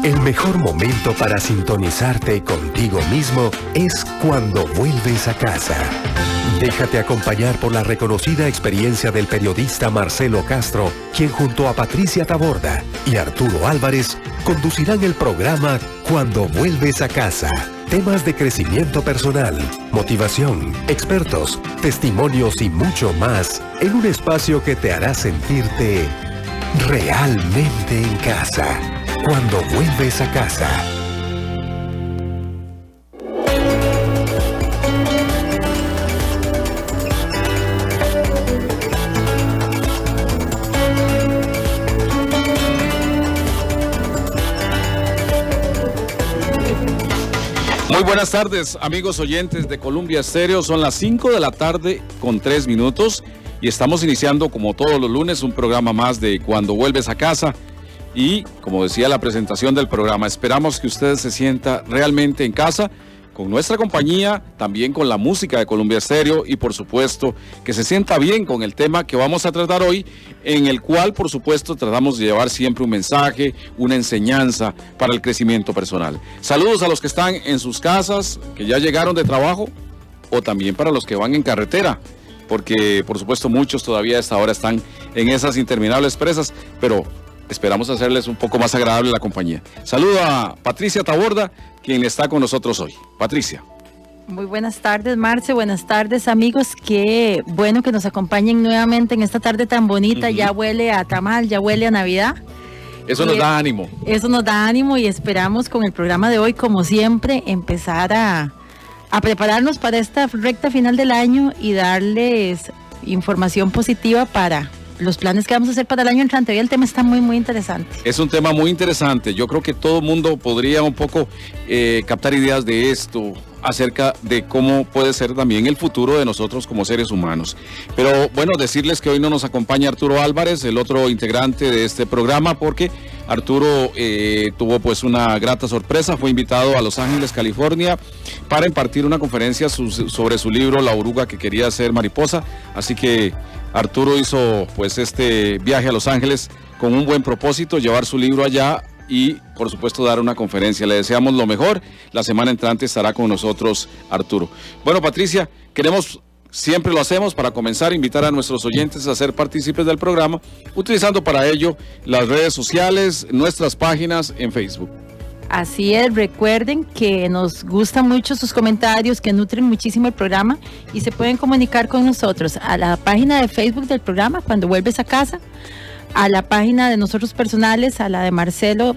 El mejor momento para sintonizarte contigo mismo es cuando vuelves a casa. Déjate acompañar por la reconocida experiencia del periodista Marcelo Castro, quien junto a Patricia Taborda y Arturo Álvarez conducirán el programa Cuando vuelves a casa. Temas de crecimiento personal, motivación, expertos, testimonios y mucho más en un espacio que te hará sentirte realmente en casa. Cuando vuelves a casa. Muy buenas tardes, amigos oyentes de Columbia Estéreo. Son las 5 de la tarde con 3 minutos y estamos iniciando, como todos los lunes, un programa más de Cuando vuelves a casa. Y, como decía la presentación del programa, esperamos que usted se sienta realmente en casa con nuestra compañía, también con la música de Columbia Estéreo y, por supuesto, que se sienta bien con el tema que vamos a tratar hoy, en el cual, por supuesto, tratamos de llevar siempre un mensaje, una enseñanza para el crecimiento personal. Saludos a los que están en sus casas, que ya llegaron de trabajo, o también para los que van en carretera, porque, por supuesto, muchos todavía a esta hora están en esas interminables presas, pero esperamos hacerles un poco más agradable la compañía. Saludo a Patricia Taborda, quien está con nosotros hoy. Patricia. Muy buenas tardes, Marce. Buenas tardes, amigos. Qué bueno que nos acompañen nuevamente en esta tarde tan bonita. Ya huele a tamal, ya huele a Navidad. Eso nos da ánimo. Eso nos da ánimo y esperamos con el programa de hoy, como siempre, empezar a prepararnos para esta recta final del año y darles información positiva para los planes que vamos a hacer para el año entrante. Hoy el tema está muy interesante. Es un tema muy interesante. Yo creo que todo el mundo podría un poco captar ideas de esto, acerca de cómo puede ser también el futuro de nosotros como seres humanos. Pero bueno, decirles que hoy no nos acompaña Arturo Álvarez, el otro integrante de este programa, porque Arturo tuvo pues una grata sorpresa. Fue invitado a Los Ángeles, California, para impartir una conferencia sobre su libro La oruga que quería ser mariposa. Así que Arturo hizo pues este viaje a Los Ángeles con un buen propósito, llevar su libro allá y por supuesto dar una conferencia. Le deseamos lo mejor. La semana entrante estará con nosotros Arturo. Bueno, Patricia, siempre lo hacemos para comenzar, invitar a nuestros oyentes a ser partícipes del programa, utilizando para ello las redes sociales, nuestras páginas en Facebook. Así es, recuerden que nos gustan mucho sus comentarios, que nutren muchísimo el programa y se pueden comunicar con nosotros a la página de Facebook del programa, Cuando vuelves a casa, a la página de nosotros personales, a la de Marcelo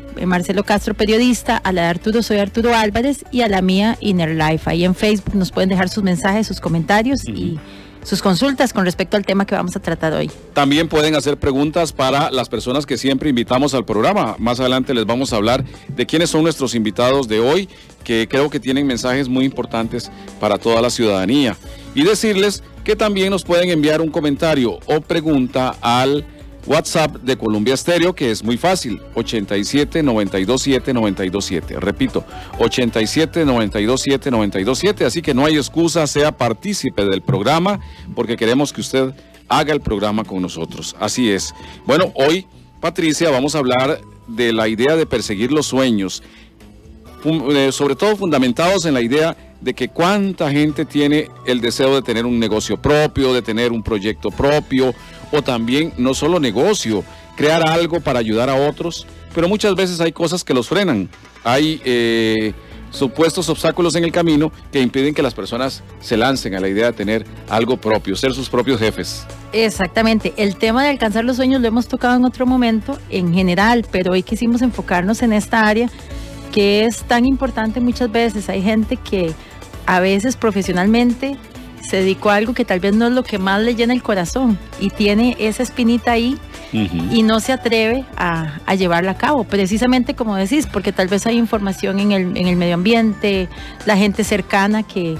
Castro, periodista, a la de Arturo, soy Arturo Álvarez, y a la mía, Inner Life. Ahí en Facebook nos pueden dejar sus mensajes, sus comentarios y sus consultas con respecto al tema que vamos a tratar hoy. También pueden hacer preguntas para las personas que siempre invitamos al programa. Más adelante les vamos a hablar de quiénes son nuestros invitados de hoy, que creo que tienen mensajes muy importantes para toda la ciudadanía. Y decirles que también nos pueden enviar un comentario o pregunta al WhatsApp de Columbia Estéreo, que es muy fácil, 87-927-927. Repito, 87-927-927. Así que no hay excusa, sea partícipe del programa, porque queremos que usted haga el programa con nosotros. Así es. Bueno, hoy, Patricia, vamos a hablar de la idea de perseguir los sueños, sobre todo fundamentados en la idea de que cuánta gente tiene el deseo de tener un negocio propio, de tener un proyecto propio, o también no solo negocio, crear algo para ayudar a otros, pero muchas veces hay cosas que los frenan. Hay supuestos obstáculos en el camino que impiden que las personas se lancen a la idea de tener algo propio, ser sus propios jefes. Exactamente, el tema de alcanzar los sueños lo hemos tocado en otro momento en general, pero hoy quisimos enfocarnos en esta área que es tan importante muchas veces. Hay gente que a veces profesionalmente se dedicó a algo que tal vez no es lo que más le llena el corazón y tiene esa espinita ahí y no se atreve a llevarla a cabo, precisamente como decís, porque tal vez hay información en el medio ambiente, la gente cercana que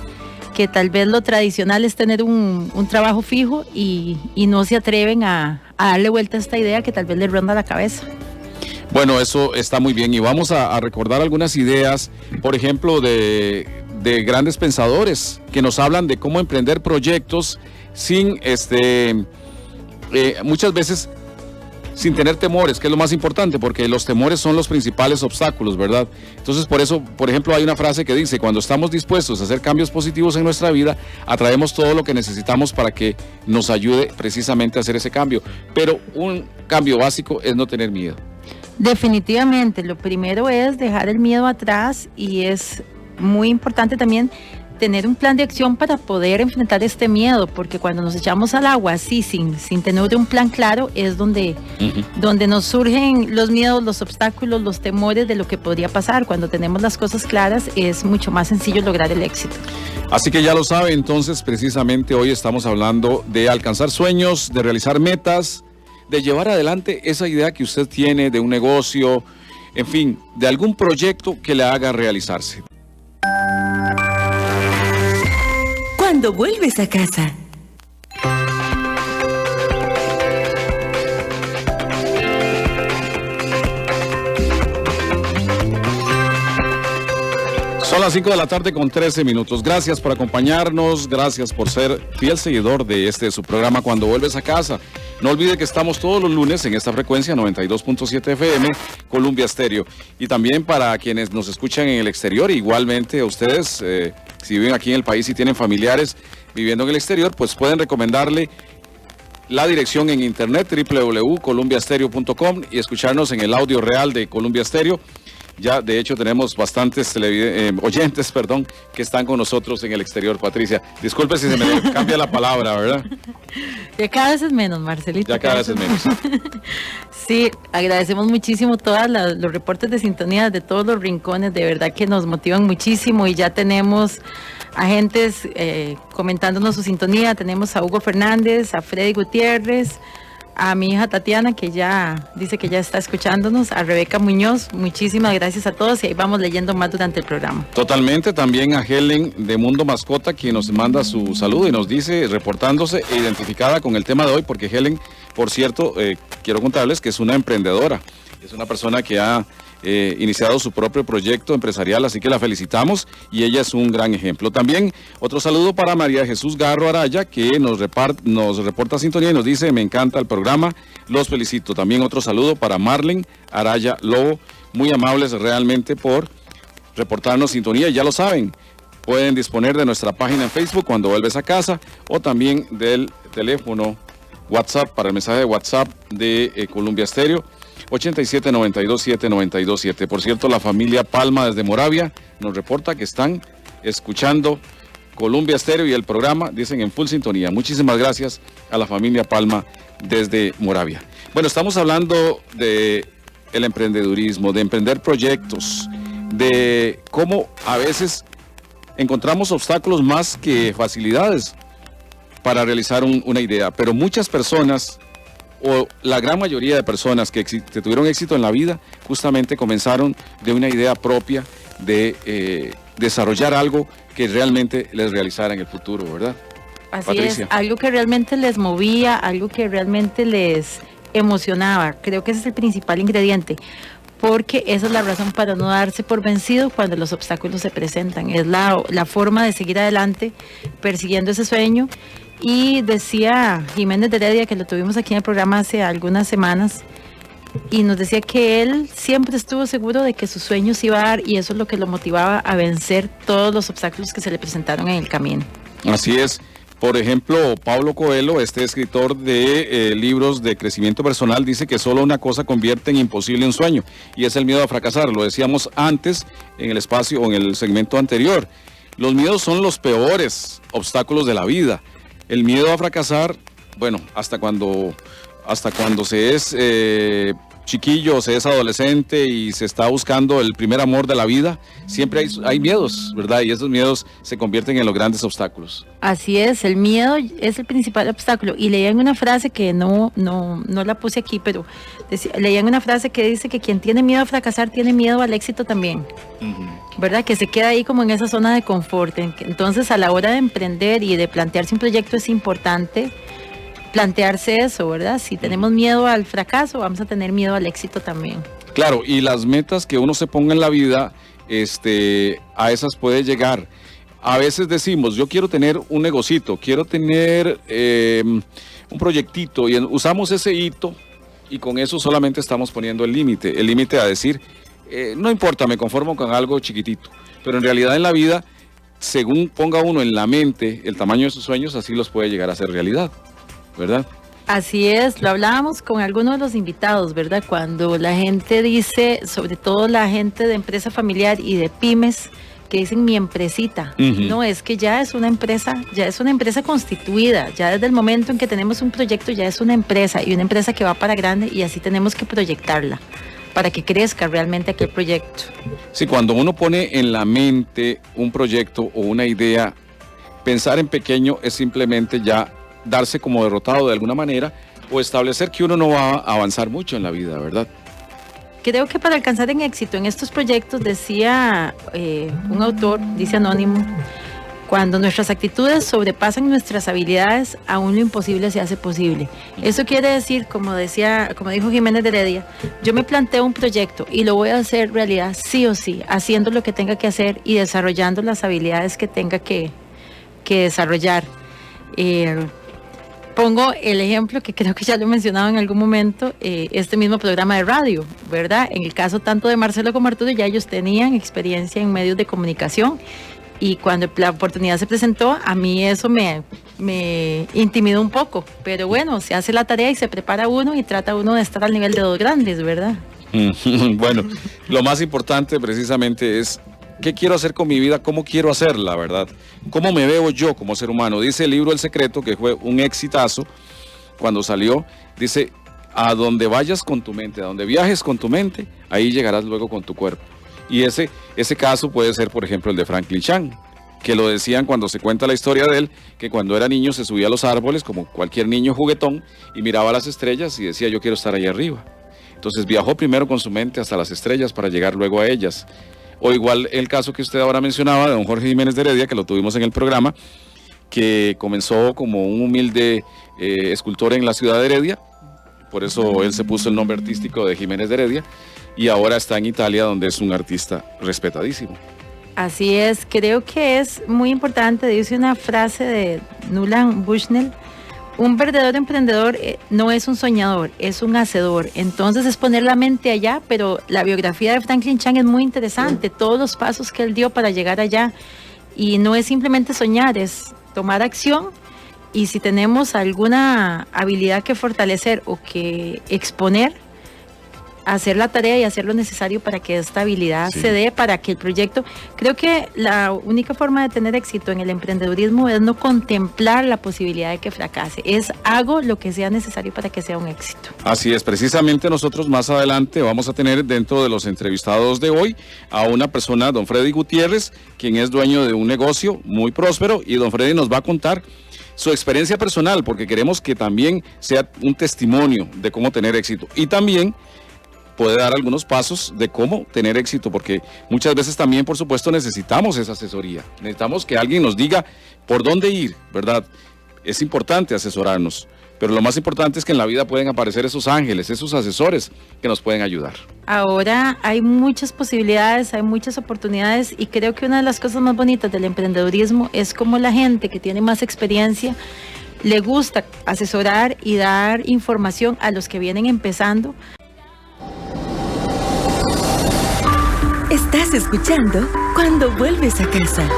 tal vez lo tradicional es tener un trabajo fijo y no se atreven a darle vuelta a esta idea que tal vez le ronda la cabeza. Bueno, eso está muy bien y vamos a recordar algunas ideas, por ejemplo, de grandes pensadores que nos hablan de cómo emprender proyectos sin, muchas veces sin tener temores, que es lo más importante, porque los temores son los principales obstáculos, ¿verdad? Entonces, por eso, por ejemplo, hay una frase que dice, cuando estamos dispuestos a hacer cambios positivos en nuestra vida, atraemos todo lo que necesitamos para que nos ayude precisamente a hacer ese cambio. Pero un cambio básico es no tener miedo. Definitivamente, lo primero es dejar el miedo atrás y es muy importante también tener un plan de acción para poder enfrentar este miedo, porque cuando nos echamos al agua así, sin tener un plan claro, es donde nos surgen los miedos, los obstáculos, los temores de lo que podría pasar. Cuando tenemos las cosas claras, es mucho más sencillo lograr el éxito. Así que ya lo sabe, entonces precisamente hoy estamos hablando de alcanzar sueños, de realizar metas, de llevar adelante esa idea que usted tiene de un negocio, en fin, de algún proyecto que le haga realizarse. Cuando vuelves a casa. Son las 5 de la tarde con 13 minutos. Gracias por acompañarnos, gracias por ser fiel seguidor de su programa Cuando Vuelves a Casa. No olvide que estamos todos los lunes en esta frecuencia 92.7 FM, Columbia Estéreo. Y también para quienes nos escuchan en el exterior, igualmente a ustedes, si viven aquí en el país y tienen familiares viviendo en el exterior, pues pueden recomendarle la dirección en internet www.columbiastereo.com y escucharnos en el audio real de Columbia Estéreo. Ya, de hecho, tenemos bastantes oyentes, que están con nosotros en el exterior. Patricia, disculpe si se me cambia la palabra, ¿verdad? Ya cada vez es menos, Marcelito. Ya cada vez es menos. Sí, agradecemos muchísimo todos los reportes de sintonía de todos los rincones, de verdad que nos motivan muchísimo y ya tenemos agentes comentándonos su sintonía. Tenemos a Hugo Fernández, a Freddy Gutiérrez, a mi hija Tatiana, que ya dice que ya está escuchándonos, a Rebeca Muñoz, muchísimas gracias a todos y ahí vamos leyendo más durante el programa. Totalmente, también a Helen de Mundo Mascota, quien nos manda su saludo y nos dice, reportándose e identificada con el tema de hoy, porque Helen, por cierto, quiero contarles que es una emprendedora, es una persona que ha iniciado su propio proyecto empresarial, así que la felicitamos y ella es un gran ejemplo. También otro saludo para María Jesús Garro Araya, que nos reporta sintonía y nos dice, me encanta el programa, los felicito. También otro saludo para Marlene Araya Lobo, muy amables realmente por reportarnos sintonía, y ya lo saben, pueden disponer de nuestra página en Facebook Cuando Vuelves a Casa, o también del teléfono WhatsApp para el mensaje de WhatsApp de Columbia Estéreo, 87927927. Por cierto, la familia Palma desde Moravia nos reporta que están escuchando Columbia Estéreo y el programa, dicen, en full sintonía. Muchísimas gracias a la familia Palma desde Moravia. Bueno, estamos hablando de el emprendedurismo, de emprender proyectos, de cómo a veces encontramos obstáculos más que facilidades para realizar una idea, pero muchas personas, o la gran mayoría de personas que tuvieron éxito en la vida, justamente comenzaron de una idea propia de desarrollar algo que realmente les realizara en el futuro, ¿verdad? Así Patricia. es, algo que realmente les movía, algo que realmente les emocionaba. Creo que ese es el principal ingrediente, porque esa es la razón para no darse por vencido cuando los obstáculos se presentan. Es la forma de seguir adelante persiguiendo ese sueño. Y decía Jiménez de Heredia, que lo tuvimos aquí en el programa hace algunas semanas, y nos decía que él siempre estuvo seguro de que sus sueños iba a dar, y eso es lo que lo motivaba a vencer todos los obstáculos que se le presentaron en el camino. Así es. Por ejemplo, Paulo Coelho, escritor de libros de crecimiento personal, dice que solo una cosa convierte en imposible un sueño, y es el miedo a fracasar. Lo decíamos antes en el espacio o en el segmento anterior. Los miedos son los peores obstáculos de la vida. El miedo a fracasar, bueno, hasta cuando se es chiquillo, se es adolescente y se está buscando el primer amor de la vida, siempre hay miedos, ¿verdad? Y esos miedos se convierten en los grandes obstáculos. Así es, el miedo es el principal obstáculo. Y leía en una frase que no la puse aquí, pero leía en una frase que dice que quien tiene miedo a fracasar tiene miedo al éxito también. ¿Verdad? Que se queda ahí como en esa zona de confort. Entonces, a la hora de emprender y de plantearse un proyecto, es importante plantearse eso, ¿verdad? Si tenemos miedo al fracaso, vamos a tener miedo al éxito también. Claro, y las metas que uno se ponga en la vida, a esas puede llegar. A veces decimos, yo quiero tener un negocito, quiero tener un proyectito, y usamos ese hito y con eso solamente estamos poniendo el límite a decir, no importa, me conformo con algo chiquitito, pero en realidad en la vida, según ponga uno en la mente el tamaño de sus sueños, así los puede llegar a ser realidad, ¿verdad? Así es, lo hablábamos con algunos de los invitados, ¿verdad? Cuando la gente dice, sobre todo la gente de empresa familiar y de pymes, que dicen mi empresita. No, es que ya es una empresa constituida, ya desde el momento en que tenemos un proyecto ya es una empresa y una empresa que va para grande y así tenemos que proyectarla para que crezca realmente aquel proyecto. Sí, cuando uno pone en la mente un proyecto o una idea, pensar en pequeño es simplemente ya darse como derrotado de alguna manera o establecer que uno no va a avanzar mucho en la vida, ¿verdad? Creo que para alcanzar en éxito en estos proyectos, decía un autor, dice Anónimo, cuando nuestras actitudes sobrepasan nuestras habilidades, aún lo imposible se hace posible. Eso quiere decir, como dijo Jiménez de Heredia, yo me planteo un proyecto y lo voy a hacer realidad sí o sí, haciendo lo que tenga que hacer y desarrollando las habilidades que tenga que desarrollar. Pongo el ejemplo que creo que ya lo he mencionado en algún momento, este mismo programa de radio, ¿verdad? En el caso tanto de Marcelo como Arturo, ya ellos tenían experiencia en medios de comunicación y cuando la oportunidad se presentó, a mí eso me intimidó un poco, pero bueno, se hace la tarea y se prepara uno y trata uno de estar al nivel de dos grandes, ¿verdad? Bueno, lo más importante precisamente es ¿qué quiero hacer con mi vida? ¿Cómo quiero hacerla, verdad? ¿Cómo me veo yo como ser humano? Dice el libro El Secreto, que fue un exitazo cuando salió, dice, a donde vayas con tu mente, a donde viajes con tu mente, ahí llegarás luego con tu cuerpo. Y ese caso puede ser, por ejemplo, el de Franklin Chang, que lo decían cuando se cuenta la historia de él, que cuando era niño se subía a los árboles, como cualquier niño juguetón, y miraba las estrellas y decía, yo quiero estar ahí arriba. Entonces viajó primero con su mente hasta las estrellas para llegar luego a ellas. O igual el caso que usted ahora mencionaba de don Jorge Jiménez de Heredia, que lo tuvimos en el programa, que comenzó como un humilde escultor en la ciudad de Heredia, por eso él se puso el nombre artístico de Jiménez de Heredia, y ahora está en Italia, donde es un artista respetadísimo. Así es, creo que es muy importante, dice una frase de Nuland Bushnell, un verdadero emprendedor no es un soñador, es un hacedor. Entonces es poner la mente allá, pero la biografía de Franklin Chang es muy interesante, todos los pasos que él dio para llegar allá. Y no es simplemente soñar, es tomar acción y si tenemos alguna habilidad que fortalecer o que exponer, hacer la tarea y hacer lo necesario para que esta habilidad se dé, para que el proyecto... Creo que la única forma de tener éxito en el emprendedurismo es no contemplar la posibilidad de que fracase, es hago lo que sea necesario para que sea un éxito. Así es, precisamente nosotros más adelante vamos a tener dentro de los entrevistados de hoy a una persona, don Freddy Gutiérrez, quien es dueño de un negocio muy próspero y don Freddy nos va a contar su experiencia personal, porque queremos que también sea un testimonio de cómo tener éxito y también puede dar algunos pasos de cómo tener éxito, porque muchas veces también, por supuesto, necesitamos esa asesoría. Necesitamos que alguien nos diga por dónde ir, ¿verdad? Es importante asesorarnos, pero lo más importante es que en la vida pueden aparecer esos ángeles, esos asesores que nos pueden ayudar. Ahora hay muchas posibilidades, hay muchas oportunidades y creo que una de las cosas más bonitas del emprendedurismo es como la gente que tiene más experiencia le gusta asesorar y dar información a los que vienen empezando. Estás escuchando Cuando Vuelves a Casa.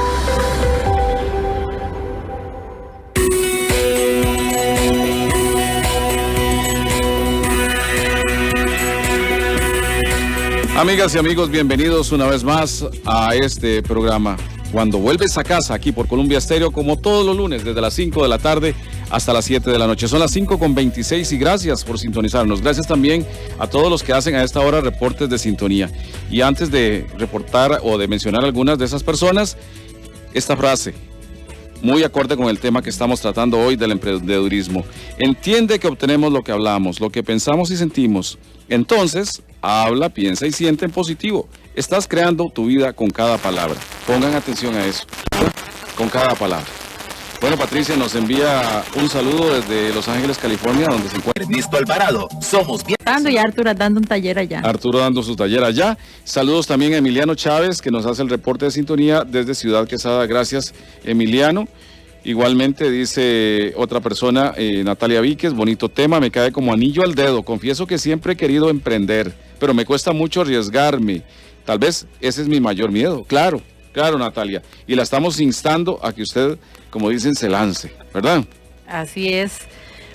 Amigas y amigos, bienvenidos una vez más a este programa Cuando Vuelves a Casa, aquí por Columbia Estéreo, como todos los lunes, desde las 5 de la tarde hasta las 7 de la noche. Son las 5:26 y gracias por sintonizarnos. Gracias también a todos los que hacen a esta hora reportes de sintonía. Y antes de reportar o de mencionar algunas de esas personas, esta frase, muy acorde con el tema que estamos tratando hoy del emprendedurismo. Entiende que obtenemos lo que hablamos, lo que pensamos y sentimos. Entonces, habla, piensa y siente en positivo. Estás creando tu vida con cada palabra. Pongan atención a eso, ¿verdad? Con cada palabra. Bueno, Patricia nos envía un saludo desde Los Ángeles, California, donde se encuentra Ernesto Alvarado. Somos bien. Y Arturo dando un taller allá. Arturo dando su taller allá. Saludos también a Emiliano Chávez, que nos hace el reporte de sintonía desde Ciudad Quesada. Gracias, Emiliano. Igualmente dice otra persona, Natalia Víquez, bonito tema, me cae como anillo al dedo. Confieso que siempre he querido emprender, pero me cuesta mucho arriesgarme. Tal vez ese es mi mayor miedo. Claro, claro, Natalia. Y la estamos instando a que usted, como dicen, se lance, ¿verdad? Así es.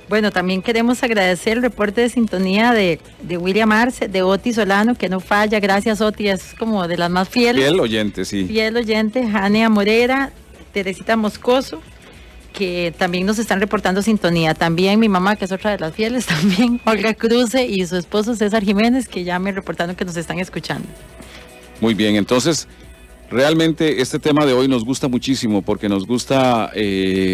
Bueno, también queremos agradecer el reporte de sintonía de William Arce, de Oti Solano, que no falla. Gracias, Oti, es como de las más fieles. Fiel oyente, sí. Fiel oyente, Jania Morera, Teresita Moscoso, que también nos están reportando sintonía. También mi mamá, que es otra de las fieles, también Olga Cruce y su esposo César Jiménez, que ya me reportaron que nos están escuchando. Muy bien, entonces, realmente este tema de hoy nos gusta muchísimo porque nos gusta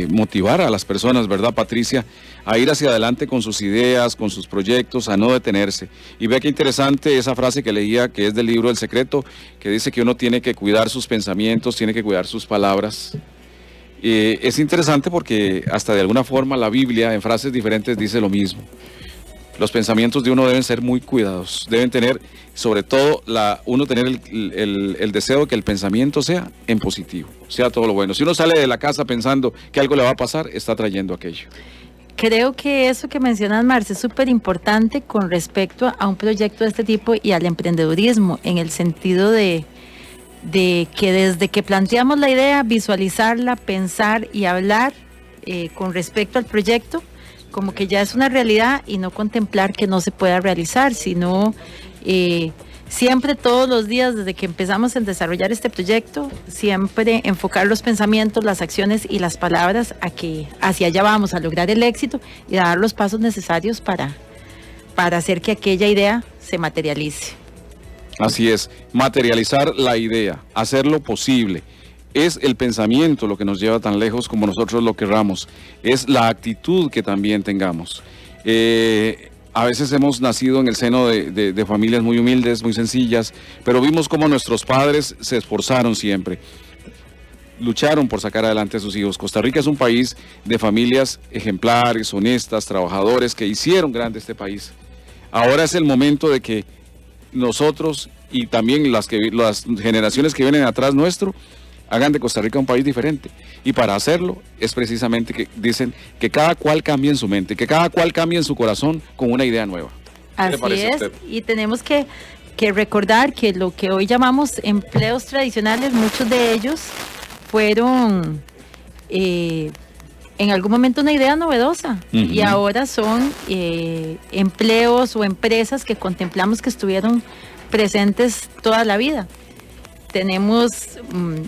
motivar a las personas, ¿verdad, Patricia? A ir hacia adelante con sus ideas, con sus proyectos, a no detenerse. Y vea qué interesante esa frase que leía, que es del libro El Secreto, que dice que uno tiene que cuidar sus pensamientos, tiene que cuidar sus palabras. Es interesante porque hasta de alguna forma la Biblia en frases diferentes dice lo mismo. Los pensamientos de uno deben ser muy cuidados, deben tener, sobre todo, uno tener el deseo de que el pensamiento sea en positivo, sea todo lo bueno. Si uno sale de la casa pensando que algo le va a pasar, está trayendo aquello. Creo que eso que mencionas, Marce, es súper importante con respecto a un proyecto de este tipo y al emprendedurismo, en el sentido de que desde que planteamos la idea, visualizarla, pensar y hablar con respecto al proyecto, como que ya es una realidad, y no contemplar que no se pueda realizar, sino siempre, todos los días, desde que empezamos a desarrollar este proyecto, siempre enfocar los pensamientos, las acciones y las palabras a que hacia allá vamos, a lograr el éxito y dar los pasos necesarios para hacer que aquella idea se materialice. Así es, materializar la idea, hacerlo posible. Es el pensamiento lo que nos lleva tan lejos como nosotros lo querramos. Es la actitud que también tengamos. A veces hemos nacido en el seno de familias muy humildes, muy sencillas, pero vimos cómo nuestros padres se esforzaron siempre. Lucharon por sacar adelante a sus hijos. Costa Rica es un país de familias ejemplares, honestas, trabajadores, que hicieron grande este país. Ahora es el momento de que nosotros y también las generaciones que vienen atrás nuestro hagan de Costa Rica un país diferente. Y para hacerlo es precisamente que dicen que cada cual cambie en su mente, que cada cual cambie en su corazón con una idea nueva. Así es, y tenemos que recordar que lo que hoy llamamos empleos tradicionales, muchos de ellos fueron en algún momento una idea novedosa, y ahora son empleos o empresas que contemplamos que estuvieron presentes toda la vida. Tenemos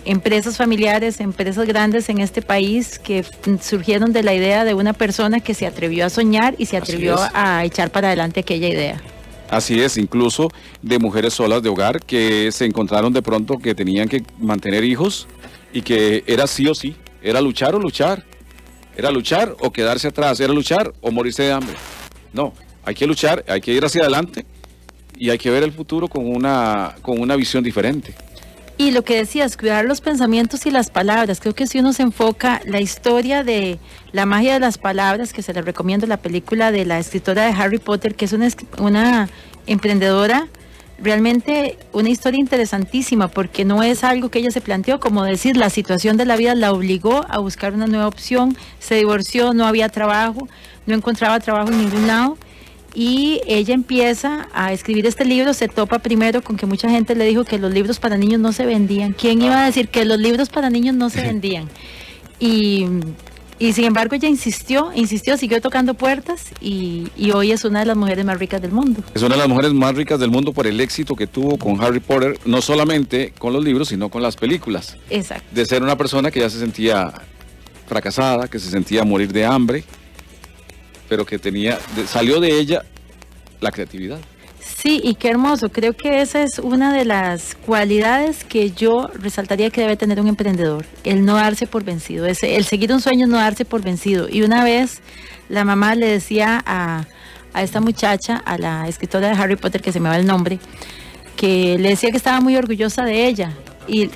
empresas familiares, empresas grandes en este país que surgieron de la idea de una persona que se atrevió a soñar y se atrevió a echar para adelante aquella idea. Así es, incluso de mujeres solas de hogar que se encontraron de pronto que tenían que mantener hijos y que era sí o sí, era luchar o luchar. Era luchar o quedarse atrás, era luchar o morirse de hambre. No, hay que luchar, hay que ir hacia adelante y hay que ver el futuro con una visión diferente. Y lo que decías, cuidar los pensamientos y las palabras. Creo que si uno se enfoca, la historia de la magia de las palabras, que se les recomiendo la película de la escritora de Harry Potter, que es una emprendedora, realmente una historia interesantísima, porque no es algo que ella se planteó, como decir, la situación de la vida la obligó a buscar una nueva opción, se divorció, no había trabajo, no encontraba trabajo en ningún lado, y ella empieza a escribir este libro. Se topa primero con que mucha gente le dijo que los libros para niños no se vendían. ¿Quién iba a decir que los libros para niños no se vendían? Y sin embargo ella insistió, siguió tocando puertas, y hoy es una de las mujeres más ricas del mundo. Es una de las mujeres más ricas del mundo por el éxito que tuvo con Harry Potter, no solamente con los libros, sino con las películas. Exacto. De ser una persona que ya se sentía fracasada, que se sentía morir de hambre, pero que salió de ella la creatividad. Sí, y qué hermoso. Creo que esa es una de las cualidades que yo resaltaría que debe tener un emprendedor, el no darse por vencido, el seguir un sueño, no darse por vencido. Y una vez la mamá le decía a esta muchacha, a la escritora de Harry Potter, que se me va el nombre, que le decía que estaba muy orgullosa de ella, y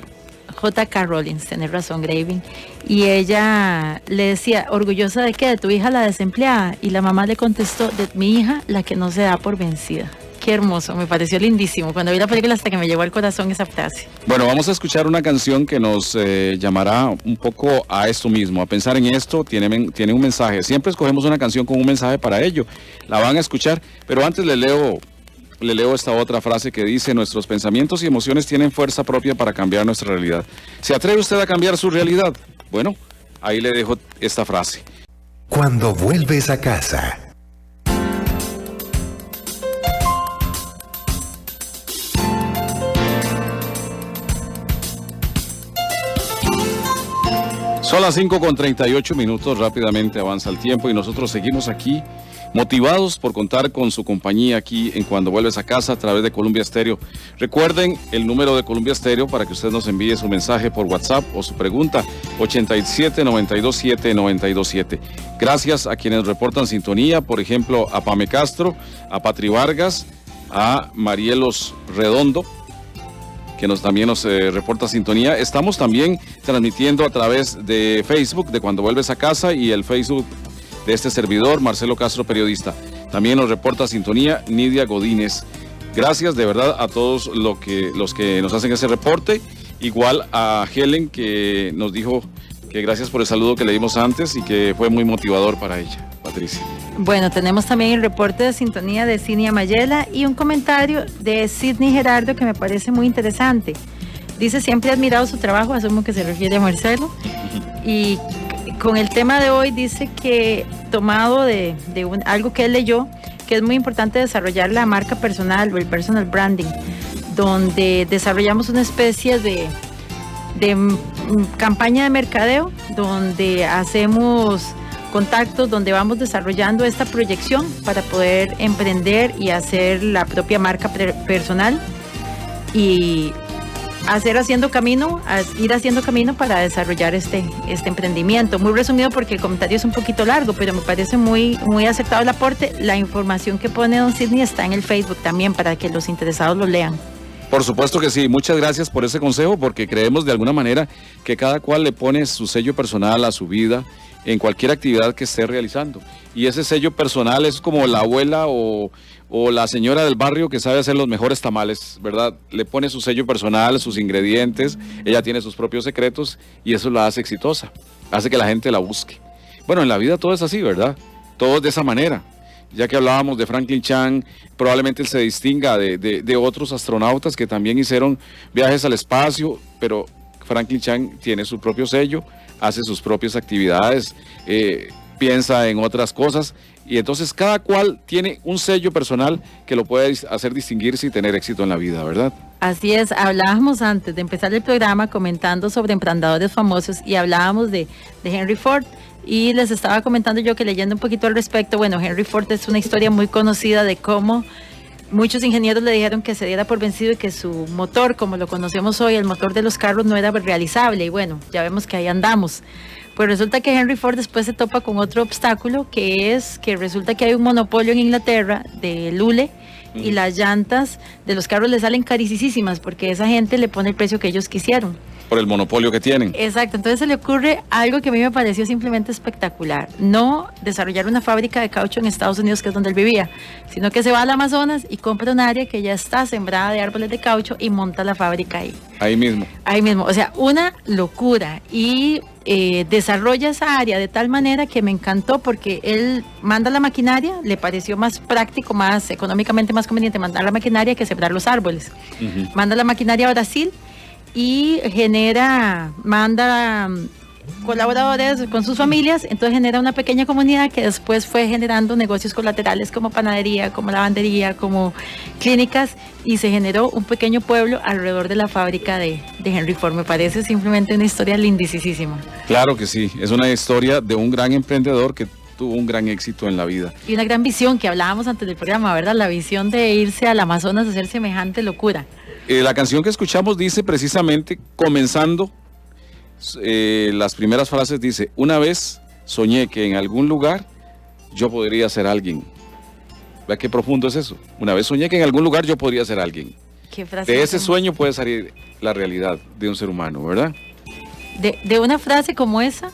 J.K. Rowling, tenés razón, Graving, y ella le decía, ¿orgullosa de qué? ¿De tu hija la desempleada? Y la mamá le contestó, de mi hija, la que no se da por vencida. qué hermoso, me pareció lindísimo. Cuando vi la película hasta que me llegó al corazón esa frase. Bueno, vamos a escuchar una canción que nos llamará un poco a esto mismo, a pensar en esto, tiene un mensaje. Siempre escogemos una canción con un mensaje para ello. La van a escuchar, pero antes le leo esta otra frase que dice: nuestros pensamientos y emociones tienen fuerza propia para cambiar nuestra realidad. ¿Se atreve usted a cambiar su realidad? Bueno, ahí le dejo esta frase. Cuando vuelves a casa. Son las 5:38, rápidamente avanza el tiempo y nosotros seguimos aquí motivados por contar con su compañía aquí en Cuando Vuelves a Casa a través de Columbia Estéreo. Recuerden el número de Columbia Estéreo para que usted nos envíe su mensaje por WhatsApp o su pregunta, 87-927-927. Gracias a quienes reportan sintonía, por ejemplo, a Pame Castro, a Patri Vargas, a Marielos Redondo, que también nos reporta sintonía. Estamos también transmitiendo a través de Facebook de Cuando Vuelves a Casa y el Facebook de este servidor, Marcelo Castro, periodista. También nos reporta sintonía Nidia Godínez. Gracias de verdad a todos los que nos hacen ese reporte. Igual a Helen, que nos dijo que gracias por el saludo que le dimos antes y que fue muy motivador para ella. Patricia. Bueno, tenemos también el reporte de sintonía de Cinia Mayela y un comentario de Sidney Gerardo que me parece muy interesante. Dice: siempre he admirado su trabajo, asumo que se refiere a Marcelo. Y con el tema de hoy dice que tomado de algo que él leyó, que es muy importante desarrollar la marca personal o el personal branding, donde desarrollamos una especie de campaña de mercadeo, donde hacemos contactos, donde vamos desarrollando esta proyección para poder emprender y hacer la propia marca personal y ir haciendo camino para desarrollar este emprendimiento. Muy resumido porque el comentario es un poquito largo, pero me parece muy, muy acertado el aporte. La información que pone don Sidney está en el Facebook también para que los interesados lo lean. Por supuesto que sí, muchas gracias por ese consejo, porque creemos de alguna manera que cada cual le pone su sello personal a su vida en cualquier actividad que esté realizando. Y ese sello personal es como la abuela o la señora del barrio que sabe hacer los mejores tamales, ¿verdad? Le pone su sello personal, sus ingredientes, ella tiene sus propios secretos y eso la hace exitosa, hace que la gente la busque. Bueno, en la vida todo es así, ¿verdad? Todo es de esa manera. Ya que hablábamos de Franklin Chang, probablemente él se distinga de otros astronautas que también hicieron viajes al espacio, pero Franklin Chang tiene su propio sello, hace sus propias actividades, piensa en otras cosas, y entonces cada cual tiene un sello personal que lo puede hacer distinguirse y tener éxito en la vida, ¿verdad? Así es, hablábamos antes de empezar el programa comentando sobre emprendedores famosos y hablábamos de Henry Ford. Y les estaba comentando yo que leyendo un poquito al respecto, bueno, Henry Ford es una historia muy conocida de cómo muchos ingenieros le dijeron que se diera por vencido y que su motor, como lo conocemos hoy, el motor de los carros no era realizable. Y bueno, ya vemos que ahí andamos. Pues resulta que Henry Ford después se topa con otro obstáculo, que es que resulta que hay un monopolio en Inglaterra del hule y las llantas de los carros le salen carísimas porque esa gente le pone el precio que ellos quisieron. Por el monopolio que tienen. Exacto, entonces se le ocurre algo que a mí me pareció simplemente espectacular. No desarrollar una fábrica de caucho en Estados Unidos, que es donde él vivía, sino que se va al Amazonas y compra un área que ya está sembrada de árboles de caucho y monta la fábrica ahí. Ahí mismo. Ahí mismo, o sea, una locura. Y desarrolla esa área de tal manera que me encantó porque él manda la maquinaria, le pareció más práctico, más económicamente más conveniente mandar la maquinaria que sembrar los árboles. Manda la maquinaria a Brasil y manda colaboradores con sus familias, entonces genera una pequeña comunidad que después fue generando negocios colaterales como panadería, como lavandería, como clínicas, y se generó un pequeño pueblo alrededor de la fábrica de Henry Ford. Me parece simplemente una historia lindísima. Claro que sí, es una historia de un gran emprendedor que tuvo un gran éxito en la vida. Y una gran visión que hablábamos antes del programa, ¿verdad? La visión de irse al Amazonas a hacer semejante locura. La canción que escuchamos dice precisamente, comenzando las primeras frases, dice: una vez soñé que en algún lugar yo podría ser alguien. ¿Vea qué profundo es eso? Una vez soñé que en algún lugar yo podría ser alguien. ¿Qué frase? De ese sueño puede salir la realidad de un ser humano, ¿verdad? De una frase como esa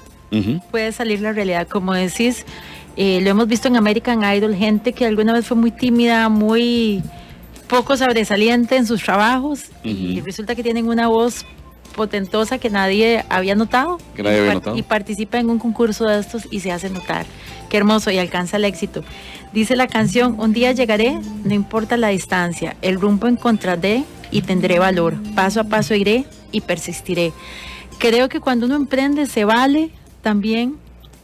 puede salir la realidad. Como decís, lo hemos visto en American Idol, gente que alguna vez fue muy tímida, muy poco sobresaliente en sus trabajos y resulta que tienen una voz potentosa que nadie había notado, y participa en un concurso de estos y se hace notar. Qué hermoso, y alcanza el éxito. Dice la canción: un día llegaré, no importa la distancia, el rumbo encontraré y tendré valor, paso a paso iré y persistiré. Creo que cuando uno emprende se vale también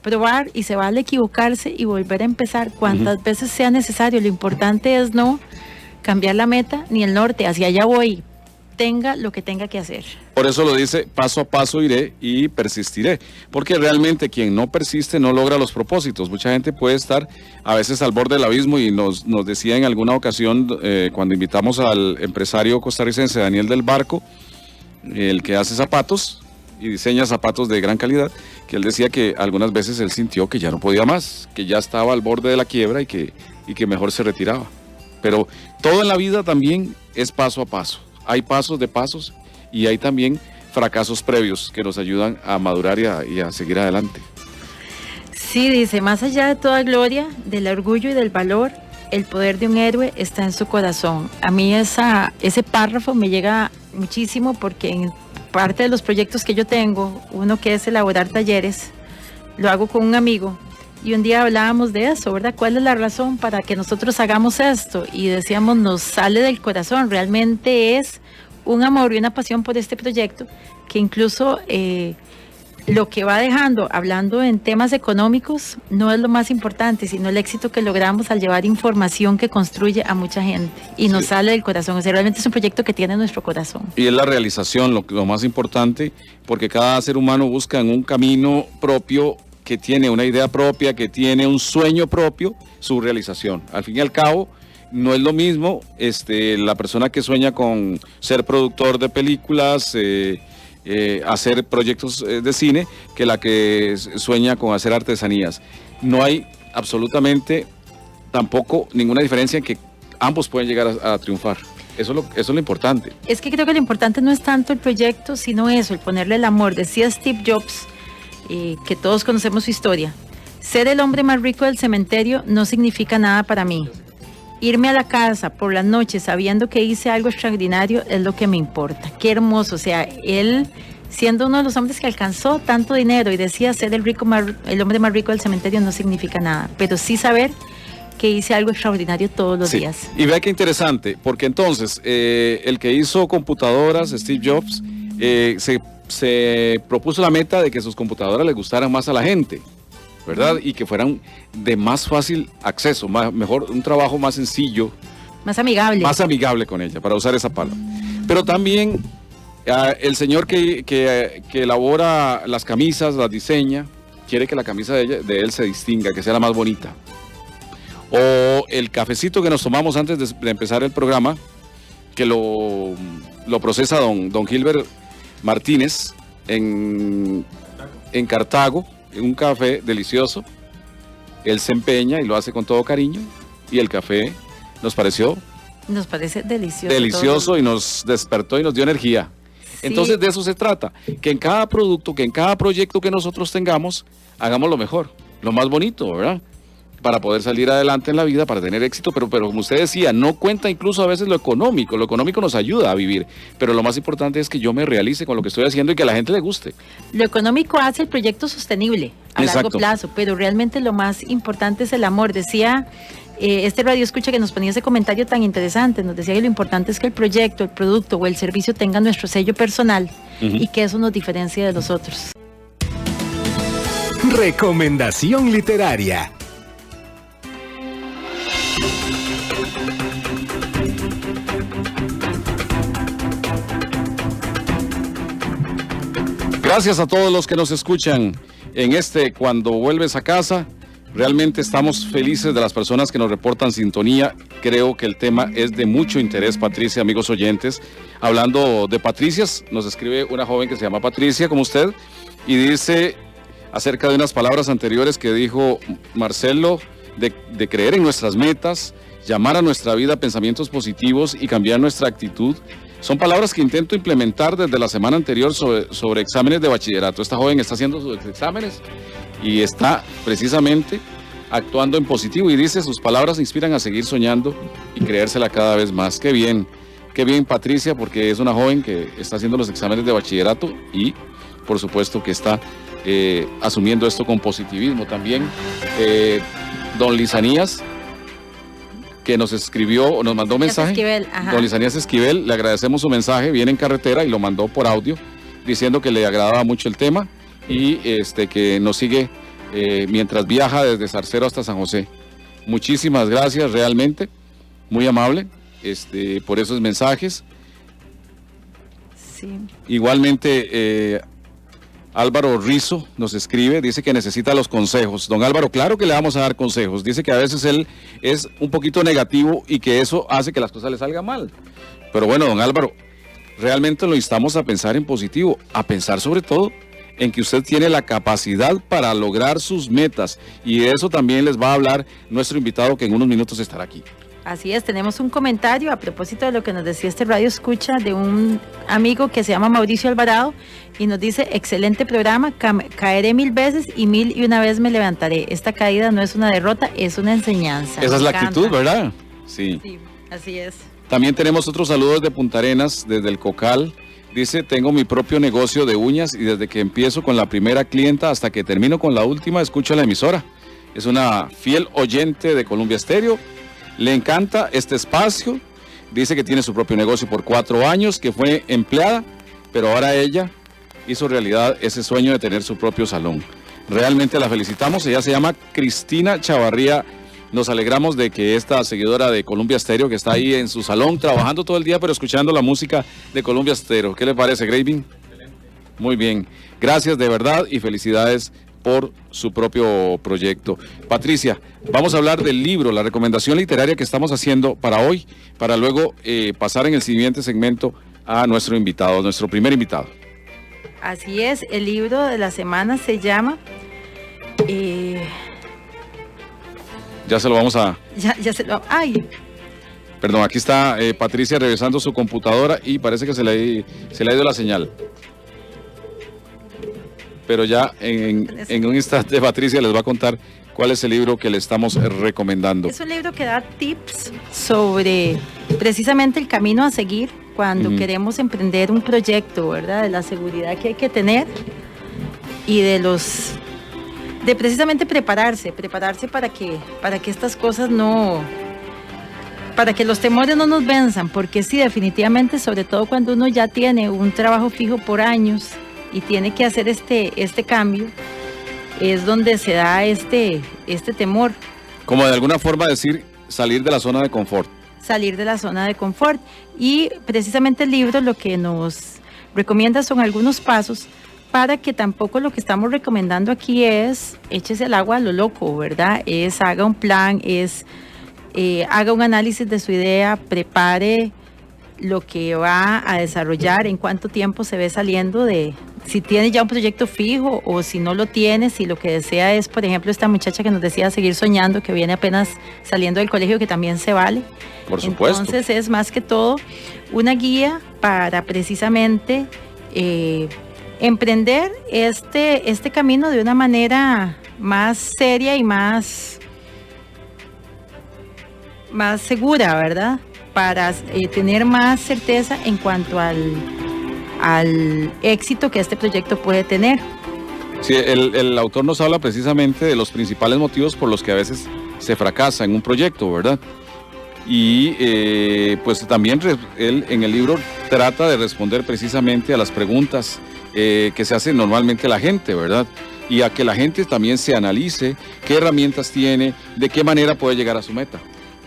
probar y se vale equivocarse y volver a empezar cuantas veces sea necesario. Lo importante es no cambiar la meta ni el norte, hacia allá voy, tenga lo que tenga que hacer. Por eso lo dice: paso a paso iré y persistiré, porque realmente quien no persiste no logra los propósitos. Mucha gente puede estar a veces al borde del abismo, y nos decía en alguna ocasión cuando invitamos al empresario costarricense Daniel del Barco, el que hace zapatos y diseña zapatos de gran calidad, que él decía que algunas veces él sintió que ya no podía más, que ya estaba al borde de la quiebra y que mejor se retiraba. Pero todo en la vida también es paso a paso. Hay pasos de pasos y hay también fracasos previos que nos ayudan a madurar y a seguir adelante. Sí, dice: más allá de toda gloria, del orgullo y del valor, el poder de un héroe está en su corazón. A mí ese párrafo me llega muchísimo, porque en parte de los proyectos que yo tengo, uno que es elaborar talleres, lo hago con un amigo. Y un día hablábamos de eso, ¿verdad? ¿Cuál es la razón para que nosotros hagamos esto? Y decíamos, nos sale del corazón, realmente es un amor y una pasión por este proyecto, que incluso lo que va dejando, hablando en temas económicos, no es lo más importante, sino el éxito que logramos al llevar información que construye a mucha gente y nos sale del corazón. O sea, realmente es un proyecto que tiene nuestro corazón. Y es la realización lo más importante, porque cada ser humano busca en un camino propio, que tiene una idea propia, que tiene un sueño propio, su realización. Al fin y al cabo, no es lo mismo la persona que sueña con ser productor de películas, hacer proyectos de cine, que la que sueña con hacer artesanías. No hay absolutamente tampoco ninguna diferencia en que ambos pueden llegar a triunfar. Eso es lo importante. Es que creo que lo importante no es tanto el proyecto, sino eso, el ponerle el amor. Decía Steve Jobs, que todos conocemos su historia: ser el hombre más rico del cementerio no significa nada para mí. Irme a la casa por las noches sabiendo que hice algo extraordinario es lo que me importa. Qué hermoso. O sea, él, siendo uno de los hombres que alcanzó tanto dinero y decía ser el hombre más rico del cementerio no significa nada, pero sí saber que hice algo extraordinario todos los días. Y vea qué interesante, porque entonces el que hizo computadoras, Steve Jobs, se propuso la meta de que sus computadoras le gustaran más a la gente, ¿verdad? Y que fueran de más fácil acceso, mejor, un trabajo más sencillo. Más amigable. Más amigable con ella, para usar esa palabra. Pero también el señor que elabora las camisas, las diseña, quiere que la camisa de él se distinga, que sea la más bonita. O el cafecito que nos tomamos antes de empezar el programa, que lo procesa don Gilbert Martínez en Cartago, en un café delicioso. Él se empeña y lo hace con todo cariño, y el café nos parece delicioso. Delicioso, y nos despertó y nos dio energía. Sí. Entonces de eso se trata, que en cada producto, que en cada proyecto que nosotros tengamos, hagamos lo mejor, lo más bonito, ¿verdad? Para poder salir adelante en la vida, para tener éxito, pero como usted decía, no cuenta incluso a veces lo económico nos ayuda a vivir, pero lo más importante es que yo me realice con lo que estoy haciendo y que a la gente le guste. Lo económico hace el proyecto sostenible a largo plazo, pero realmente lo más importante es el amor. Decía este radio escucha que nos ponía ese comentario tan interesante, nos decía que lo importante es que el proyecto, el producto o el servicio tenga nuestro sello personal y que eso nos diferencia de los otros. Recomendación literaria. Gracias a todos los que nos escuchan en Cuando Vuelves a Casa. Realmente estamos felices de las personas que nos reportan sintonía. Creo que el tema es de mucho interés, Patricia, amigos oyentes. Hablando de Patricias, nos escribe una joven que se llama Patricia, como usted, y dice acerca de unas palabras anteriores que dijo Marcelo, de creer en nuestras metas, llamar a nuestra vida pensamientos positivos y cambiar nuestra actitud. Son palabras que intento implementar desde la semana anterior sobre exámenes de bachillerato. Esta joven está haciendo sus exámenes y está precisamente actuando en positivo, y dice, sus palabras inspiran a seguir soñando y creérsela cada vez más. Qué bien Patricia, porque es una joven que está haciendo los exámenes de bachillerato y por supuesto que está asumiendo esto con positivismo también. Don Lizanías, que nos escribió, nos mandó un mensaje. Esquivel, Don Lizanías Esquivel, le agradecemos su mensaje, viene en carretera y lo mandó por audio, diciendo que le agradaba mucho el tema y que nos sigue mientras viaja desde Zarcero hasta San José. Muchísimas gracias, realmente, muy amable por esos mensajes. Sí. Igualmente, Álvaro Rizo nos escribe, dice que necesita los consejos. Don Álvaro, claro que le vamos a dar consejos. Dice que a veces él es un poquito negativo y que eso hace que las cosas le salgan mal. Pero bueno, don Álvaro, realmente lo instamos a pensar en positivo, a pensar sobre todo en que usted tiene la capacidad para lograr sus metas. Y de eso también les va a hablar nuestro invitado, que en unos minutos estará aquí. Así es, tenemos un comentario a propósito de lo que nos decía este radio escucha de un amigo que se llama Mauricio Alvarado y nos dice: excelente programa, caeré 1000 veces y 1001 vez me levantaré. Esta caída no es una derrota, es una enseñanza. Esa es la actitud, ¿verdad? Sí. Sí, así es. También tenemos otros saludos de Punta Arenas, desde el Cocal. Dice, tengo mi propio negocio de uñas y desde que empiezo con la primera clienta hasta que termino con la última, escucho la emisora. Es una fiel oyente de Columbia Estéreo. Le encanta este espacio. Dice que tiene su propio negocio por 4 años, que fue empleada, pero ahora ella hizo realidad ese sueño de tener su propio salón. Realmente la felicitamos. Ella se llama Cristina Chavarría. Nos alegramos de que esta seguidora de Columbia Estéreo, que está ahí en su salón trabajando todo el día, pero escuchando la música de Columbia Estéreo. ¿Qué le parece, Graving? Muy bien. Gracias de verdad y felicidades por su propio proyecto. Patricia, vamos a hablar del libro, la recomendación literaria que estamos haciendo para hoy, para luego pasar en el siguiente segmento a nuestro invitado, nuestro primer invitado. Así es, el libro de la semana se llama... Ya se lo vamos a... Ya se lo... ¡Ay! Perdón, aquí está Patricia revisando su computadora y parece que se le ha ido la señal. Pero ya en un instante Patricia les va a contar cuál es el libro que le estamos recomendando. Es un libro que da tips sobre precisamente el camino a seguir cuando queremos emprender un proyecto, ¿verdad? De la seguridad que hay que tener y de precisamente prepararse para que estas cosas para que los temores no nos venzan, porque sí, definitivamente, sobre todo cuando uno ya tiene un trabajo fijo por años y tiene que hacer este cambio, es donde se da este temor. Como de alguna forma decir, salir de la zona de confort. Salir de la zona de confort. Y precisamente el libro lo que nos recomienda son algunos pasos para que tampoco lo que estamos recomendando aquí es échese el agua a lo loco, ¿verdad? Es haga un plan, haga un análisis de su idea, prepare lo que va a desarrollar, en cuánto tiempo se ve saliendo si tiene ya un proyecto fijo o si no lo tiene, si lo que desea es, por ejemplo, esta muchacha que nos decía seguir soñando, que viene apenas saliendo del colegio, que también se vale. Por supuesto. Entonces es más que todo una guía para precisamente emprender este camino de una manera más seria y más segura, ¿verdad? Para tener más certeza en cuanto al éxito que este proyecto puede tener. Sí, el autor nos habla precisamente de los principales motivos por los que a veces se fracasa en un proyecto, ¿verdad? Y pues también él en el libro trata de responder precisamente a las preguntas que se hace normalmente la gente, ¿verdad? Y a que la gente también se analice qué herramientas tiene, de qué manera puede llegar a su meta.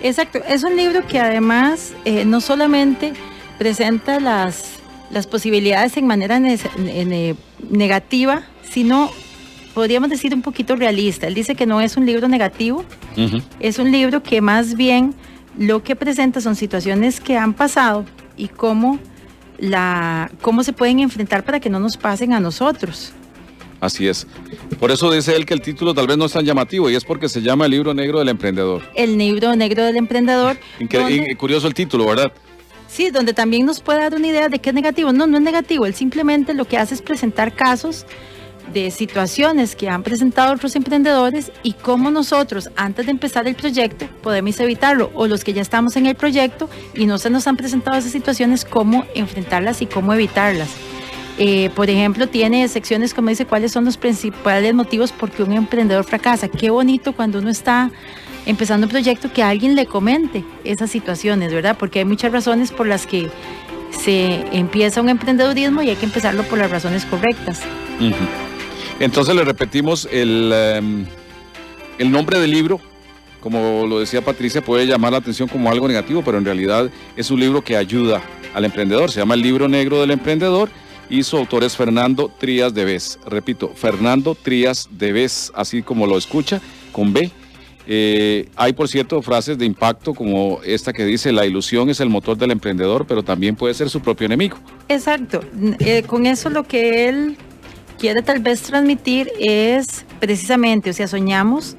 Exacto, es un libro que además no solamente presenta las posibilidades en manera negativa, sino podríamos decir un poquito realista. Él dice que no es un libro negativo, es un libro que más bien lo que presenta son situaciones que han pasado y cómo se pueden enfrentar para que no nos pasen a nosotros. Así es. Por eso dice él que el título tal vez no es tan llamativo y es porque se llama El libro negro del emprendedor. El libro negro del emprendedor. Curioso el título, ¿verdad? Sí, donde también nos puede dar una idea de qué es negativo. No es negativo. Él simplemente lo que hace es presentar casos de situaciones que han presentado otros emprendedores y cómo nosotros, antes de empezar el proyecto, podemos evitarlo, o los que ya estamos en el proyecto y no se nos han presentado esas situaciones, cómo enfrentarlas y cómo evitarlas. Por ejemplo, tiene secciones como dice cuáles son los principales motivos por qué un emprendedor fracasa. Qué bonito cuando uno está empezando un proyecto que alguien le comente esas situaciones, ¿verdad? Porque hay muchas razones por las que se empieza un emprendedurismo y hay que empezarlo por las razones correctas. Uh-huh. Entonces le repetimos el nombre del libro. Como lo decía Patricia, puede llamar la atención como algo negativo, pero en realidad es un libro que ayuda al emprendedor. Se llama El Libro Negro del Emprendedor y su autor es Fernando Trías de Bes. Repito, Fernando Trías de Bes, así como lo escucha, con B. Hay, por cierto, frases de impacto como esta que dice: la ilusión es el motor del emprendedor, pero también puede ser su propio enemigo. Exacto. Con eso lo que él quiere tal vez transmitir es precisamente, o sea, soñamos,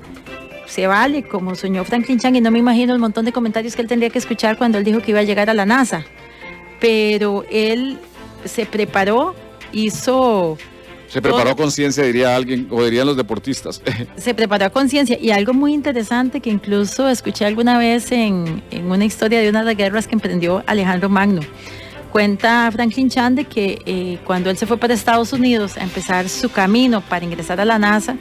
se vale, como soñó Franklin Chang, y no me imagino el montón de comentarios que él tendría que escuchar cuando él dijo que iba a llegar a la NASA, pero él se preparó, Se preparó a conciencia, diría alguien, o dirían los deportistas. Se preparó a conciencia, y algo muy interesante que incluso escuché alguna vez en una historia de una de las guerras que emprendió Alejandro Magno. Cuenta Franklin Chang de que cuando él se fue para Estados Unidos a empezar su camino para ingresar a la NASA,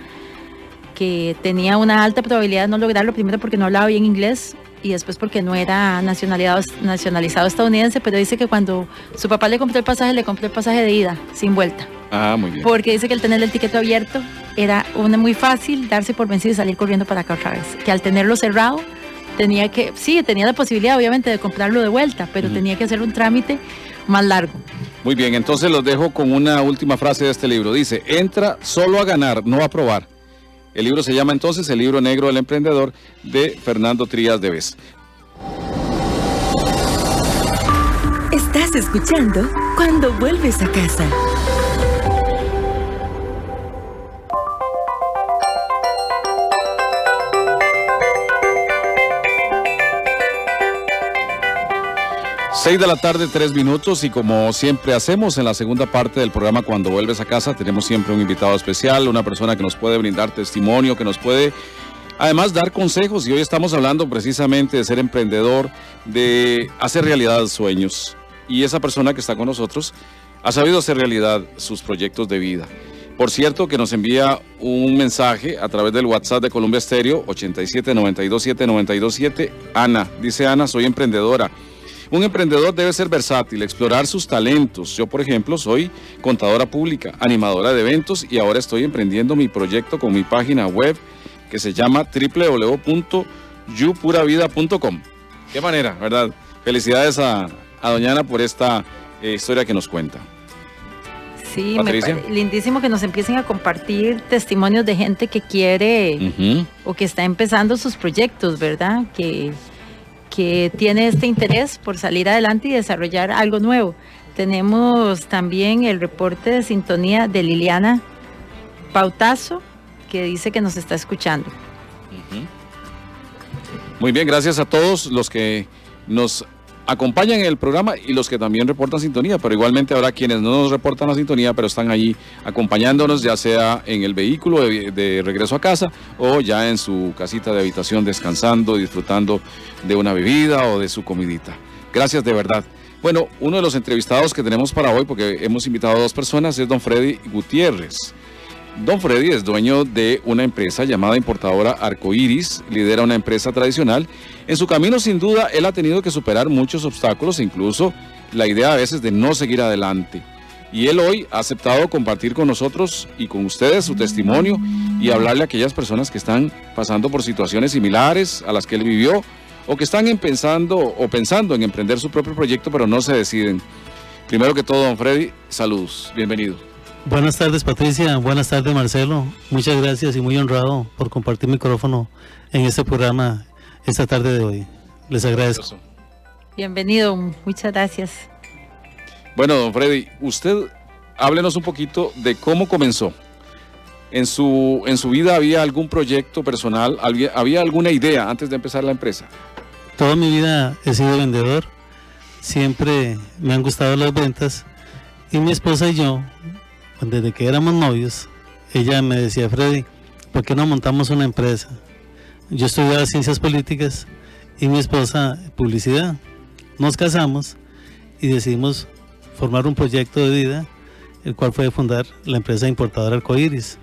que tenía una alta probabilidad de no lograrlo, primero porque no hablaba bien inglés y después porque no era nacionalizado estadounidense, pero dice que cuando su papá le compró el pasaje de ida, sin vuelta. Ah, muy bien. Porque dice que al tener el tiquete abierto era muy fácil darse por vencido y salir corriendo para acá otra vez. Que al tenerlo cerrado tenía la posibilidad obviamente de comprarlo de vuelta, pero tenía que hacer un trámite más largo. Muy bien, entonces los dejo con una última frase de este libro. Dice: entra solo a ganar, no a probar. El libro se llama entonces El Libro Negro del Emprendedor, de Fernando Trías de Bes. Estás escuchando Cuando Vuelves a Casa. Seis de la tarde, 3 minutos, y como siempre hacemos en la segunda parte del programa Cuando Vuelves a Casa, tenemos siempre un invitado especial, una persona que nos puede brindar testimonio, que nos puede además dar consejos, y hoy estamos hablando precisamente de ser emprendedor, de hacer realidad sueños, y esa persona que está con nosotros ha sabido hacer realidad sus proyectos de vida. Por cierto, que nos envía un mensaje a través del WhatsApp de Colombia Estéreo, 87-927-927. Ana, dice Ana: soy emprendedora. Un emprendedor debe ser versátil, explorar sus talentos. Yo, por ejemplo, soy contadora pública, animadora de eventos, y ahora estoy emprendiendo mi proyecto con mi página web que se llama www.yupuravida.com. Qué manera, ¿verdad? Felicidades a doña Ana por esta historia que nos cuenta. Sí, Patricia. me parece lindísimo que nos empiecen a compartir testimonios de gente que quiere o que está empezando sus proyectos, ¿verdad? Que tiene este interés por salir adelante y desarrollar algo nuevo. Tenemos también el reporte de sintonía de Liliana Pautazo, que dice que nos está escuchando. Muy bien, gracias a todos los que nos acompañan en el programa y los que también reportan sintonía, pero igualmente habrá quienes no nos reportan la sintonía, pero están allí acompañándonos, ya sea en el vehículo de regreso a casa o ya en su casita de habitación descansando, disfrutando de una bebida o de su comidita. Gracias de verdad. Bueno, uno de los entrevistados que tenemos para hoy, porque hemos invitado a 2 personas, es don Freddy Gutiérrez. Don Freddy es dueño de una empresa llamada Importadora Arcoiris, lidera una empresa tradicional. En su camino, sin duda, él ha tenido que superar muchos obstáculos, incluso la idea a veces de no seguir adelante. Y él hoy ha aceptado compartir con nosotros y con ustedes su testimonio y hablarle a aquellas personas que están pasando por situaciones similares a las que él vivió, o que están pensando en emprender su propio proyecto, pero no se deciden. Primero que todo, don Freddy, saludos, bienvenido. Buenas tardes, Patricia. Buenas tardes, Marcelo. Muchas gracias y muy honrado por compartir micrófono en este programa esta tarde de hoy. Les agradezco. Bienvenido, muchas gracias. Bueno, don Freddy, usted háblenos un poquito de cómo comenzó. ¿En su vida había algún proyecto personal? ¿Había alguna idea antes de empezar la empresa? Toda mi vida he sido vendedor. Siempre me han gustado las ventas. Y mi esposa y yo, desde que éramos novios, ella me decía, Freddy, ¿por qué no montamos una empresa? Yo estudiaba ciencias políticas y mi esposa publicidad. Nos casamos y decidimos formar un proyecto de vida, el cual fue fundar la empresa importadora Arcoiris.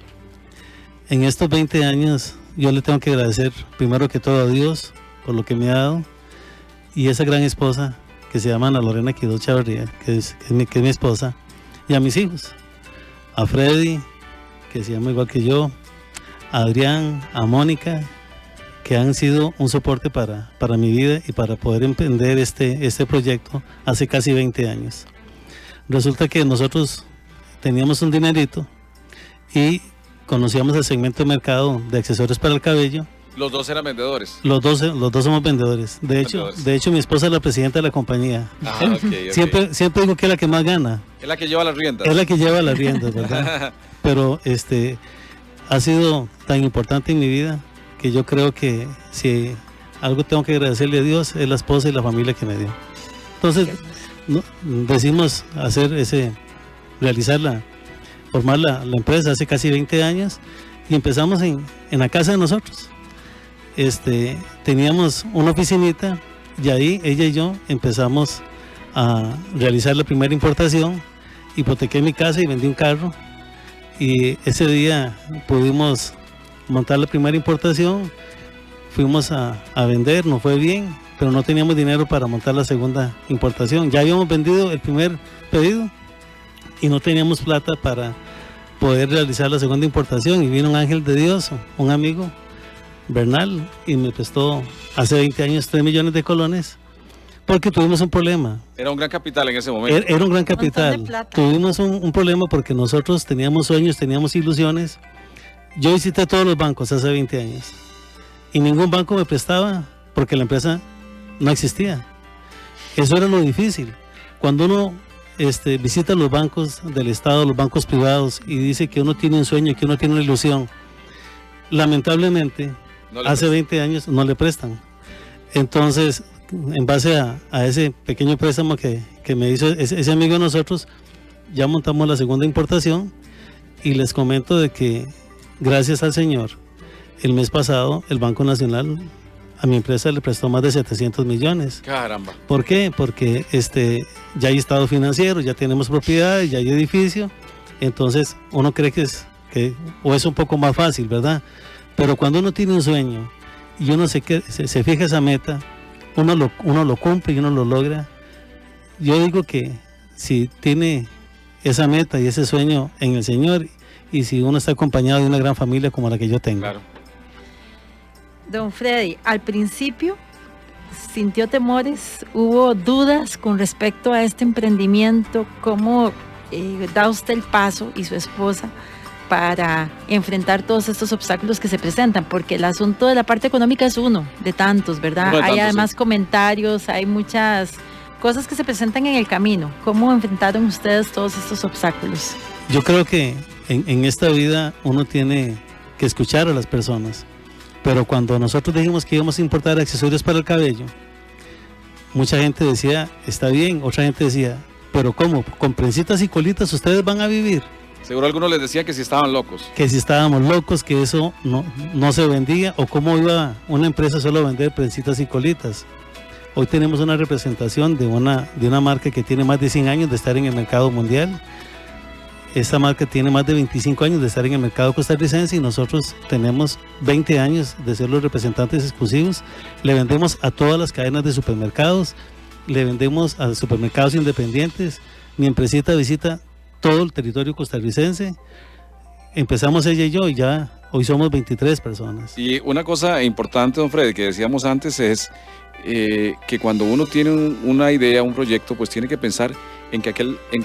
En estos 20 años yo le tengo que agradecer primero que todo a Dios por lo que me ha dado, y esa gran esposa que se llama Ana Lorena Quiroz Chavarría, que es mi esposa, y a mis hijos, a Freddy, que se llama igual que yo, a Adrián, a Mónica, que han sido un soporte para mi vida y para poder emprender este proyecto hace casi 20 años. Resulta que nosotros teníamos un dinerito y conocíamos el segmento de mercado de accesorios para el cabello. Los dos eran vendedores. Los dos somos vendedores. De hecho, mi esposa es la presidenta de la compañía. Okay. Siempre digo que es la que más gana. Es la que lleva las riendas. Es la que lleva las riendas, ¿verdad? Pero ha sido tan importante en mi vida que yo creo que si algo tengo que agradecerle a Dios es la esposa y la familia que me dio. Entonces, decidimos formar la empresa hace casi 20 años y empezamos en la casa de nosotros. Teníamos una oficinita y ahí ella y yo empezamos a realizar la primera importación. Hipotequé mi casa y vendí un carro, y ese día pudimos montar la primera importación. Fuimos a vender, nos fue bien, pero no teníamos dinero para montar la segunda importación. Ya habíamos vendido el primer pedido y no teníamos plata para poder realizar la segunda importación, y vino un ángel de Dios, un amigo, Bernal, y me prestó hace 20 años 3 millones de colones porque tuvimos un problema. Era un gran capital en ese momento. Era un gran capital. Tuvimos un problema porque nosotros teníamos sueños, teníamos ilusiones. Yo visité todos los bancos hace 20 años y ningún banco me prestaba porque la empresa no existía. Eso era lo difícil. Cuando uno visita los bancos del Estado, los bancos privados, y dice que uno tiene un sueño, que uno tiene una ilusión, lamentablemente hace 20 años no le prestan. Entonces, en base a ese pequeño préstamo que me hizo ese amigo de nosotros, ya montamos la segunda importación, y les comento de que gracias al Señor, el mes pasado el Banco Nacional a mi empresa le prestó más de 700 millones. Caramba. ¿Por qué? Porque ya hay estado financiero, ya tenemos propiedades, ya hay edificio. Entonces uno cree que es un poco más fácil, ¿verdad? Pero cuando uno tiene un sueño y uno se fija esa meta, uno lo cumple y uno lo logra. Yo digo que si tiene esa meta y ese sueño en el Señor, y si uno está acompañado de una gran familia como la que yo tengo. Claro. Don Freddy, al principio sintió temores, hubo dudas con respecto a este emprendimiento. ¿Cómo da usted el paso y su esposa para enfrentar todos estos obstáculos que se presentan? Porque el asunto de la parte económica es uno de tantos, ¿verdad? Hay además comentarios, hay muchas cosas que se presentan en el camino. ¿Cómo enfrentaron ustedes todos estos obstáculos? Yo creo que en esta vida uno tiene que escuchar a las personas. Pero cuando nosotros dijimos que íbamos a importar accesorios para el cabello, mucha gente decía, está bien, otra gente decía, pero ¿cómo? ¿Con trencitas y colitas ustedes van a vivir? Seguro algunos les decían que si estaban locos. Que si estábamos locos, que eso no se vendía, o cómo iba una empresa solo a vender trencitas y colitas. Hoy tenemos una representación de una marca que tiene más de 100 años de estar en el mercado mundial. Esta marca tiene más de 25 años de estar en el mercado costarricense, y nosotros tenemos 20 años de ser los representantes exclusivos. Le vendemos a todas las cadenas de supermercados, le vendemos a supermercados independientes. Mi empresita visita todo el territorio costarricense. Empezamos ella y yo, y ya hoy somos 23 personas. Y una cosa importante, don Freddy, que decíamos antes es que cuando uno tiene una idea, un proyecto, pues tiene que pensar en que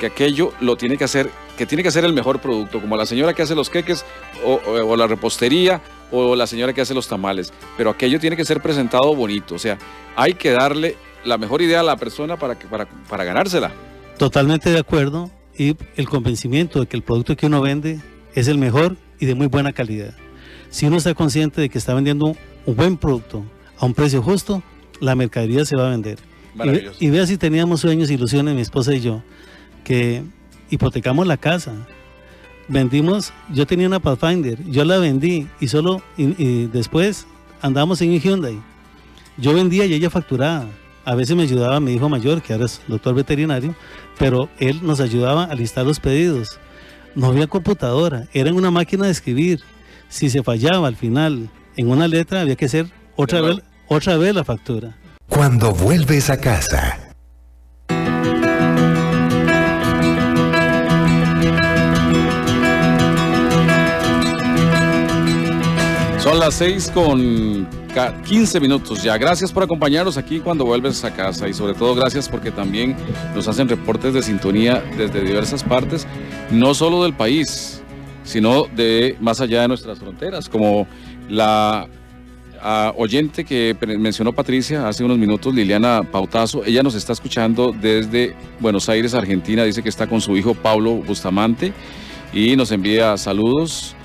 aquello lo tiene que hacer, que tiene que ser el mejor producto, como la señora que hace los queques o la repostería, o la señora que hace los tamales, pero aquello tiene que ser presentado bonito. O sea, hay que darle la mejor idea a la persona para ganársela. Totalmente de acuerdo, y el convencimiento de que el producto que uno vende es el mejor y de muy buena calidad. Si uno está consciente de que está vendiendo un buen producto a un precio justo, la mercadería se va a vender. Y vea si teníamos sueños, ilusiones, mi esposa y yo, que hipotecamos la casa. vendimos, yo tenía una Pathfinder, yo la vendí y después andamos en un Hyundai. Yo vendía y ella facturaba. A veces me ayudaba mi hijo mayor, que ahora es doctor veterinario, pero él nos ayudaba a listar los pedidos. No había computadora, era en una máquina de escribir. Si se fallaba al final en una letra, había que hacer otra vez la factura. Cuando vuelves a casa. Son las 6:15 minutos ya. Gracias por acompañarnos aquí cuando vuelves a casa y sobre todo gracias porque también nos hacen reportes de sintonía desde diversas partes, no solo del país, sino de más allá de nuestras fronteras, como la oyente que mencionó Patricia hace unos minutos, Liliana Pautazo. Ella nos está escuchando desde Buenos Aires, Argentina. Dice que está con su hijo Pablo Bustamante y nos envía saludos.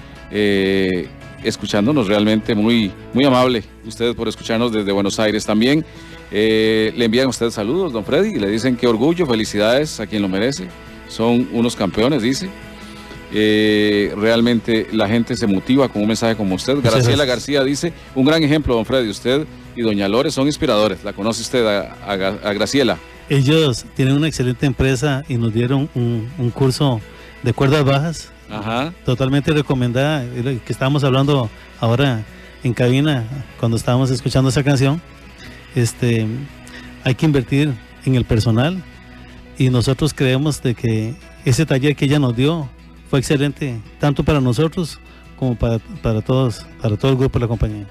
Escuchándonos, realmente muy amable ustedes por escucharnos desde Buenos Aires. También le envían a ustedes saludos, don Freddy, y le dicen qué orgullo, felicidades a quien lo merece, son unos campeones, dice. Realmente la gente se motiva con un mensaje como usted. Graciela García dice, un gran ejemplo, don Freddy, usted y doña Lore son inspiradores. ¿La conoce usted a Graciela? Ellos tienen una excelente empresa y nos dieron un curso de cuerdas bajas. Ajá. Totalmente recomendada, que estábamos hablando ahora en cabina cuando estábamos escuchando esa canción. Hay que invertir en el personal y nosotros creemos de que ese taller que ella nos dio fue excelente, tanto para nosotros como para todo el grupo de la compañía.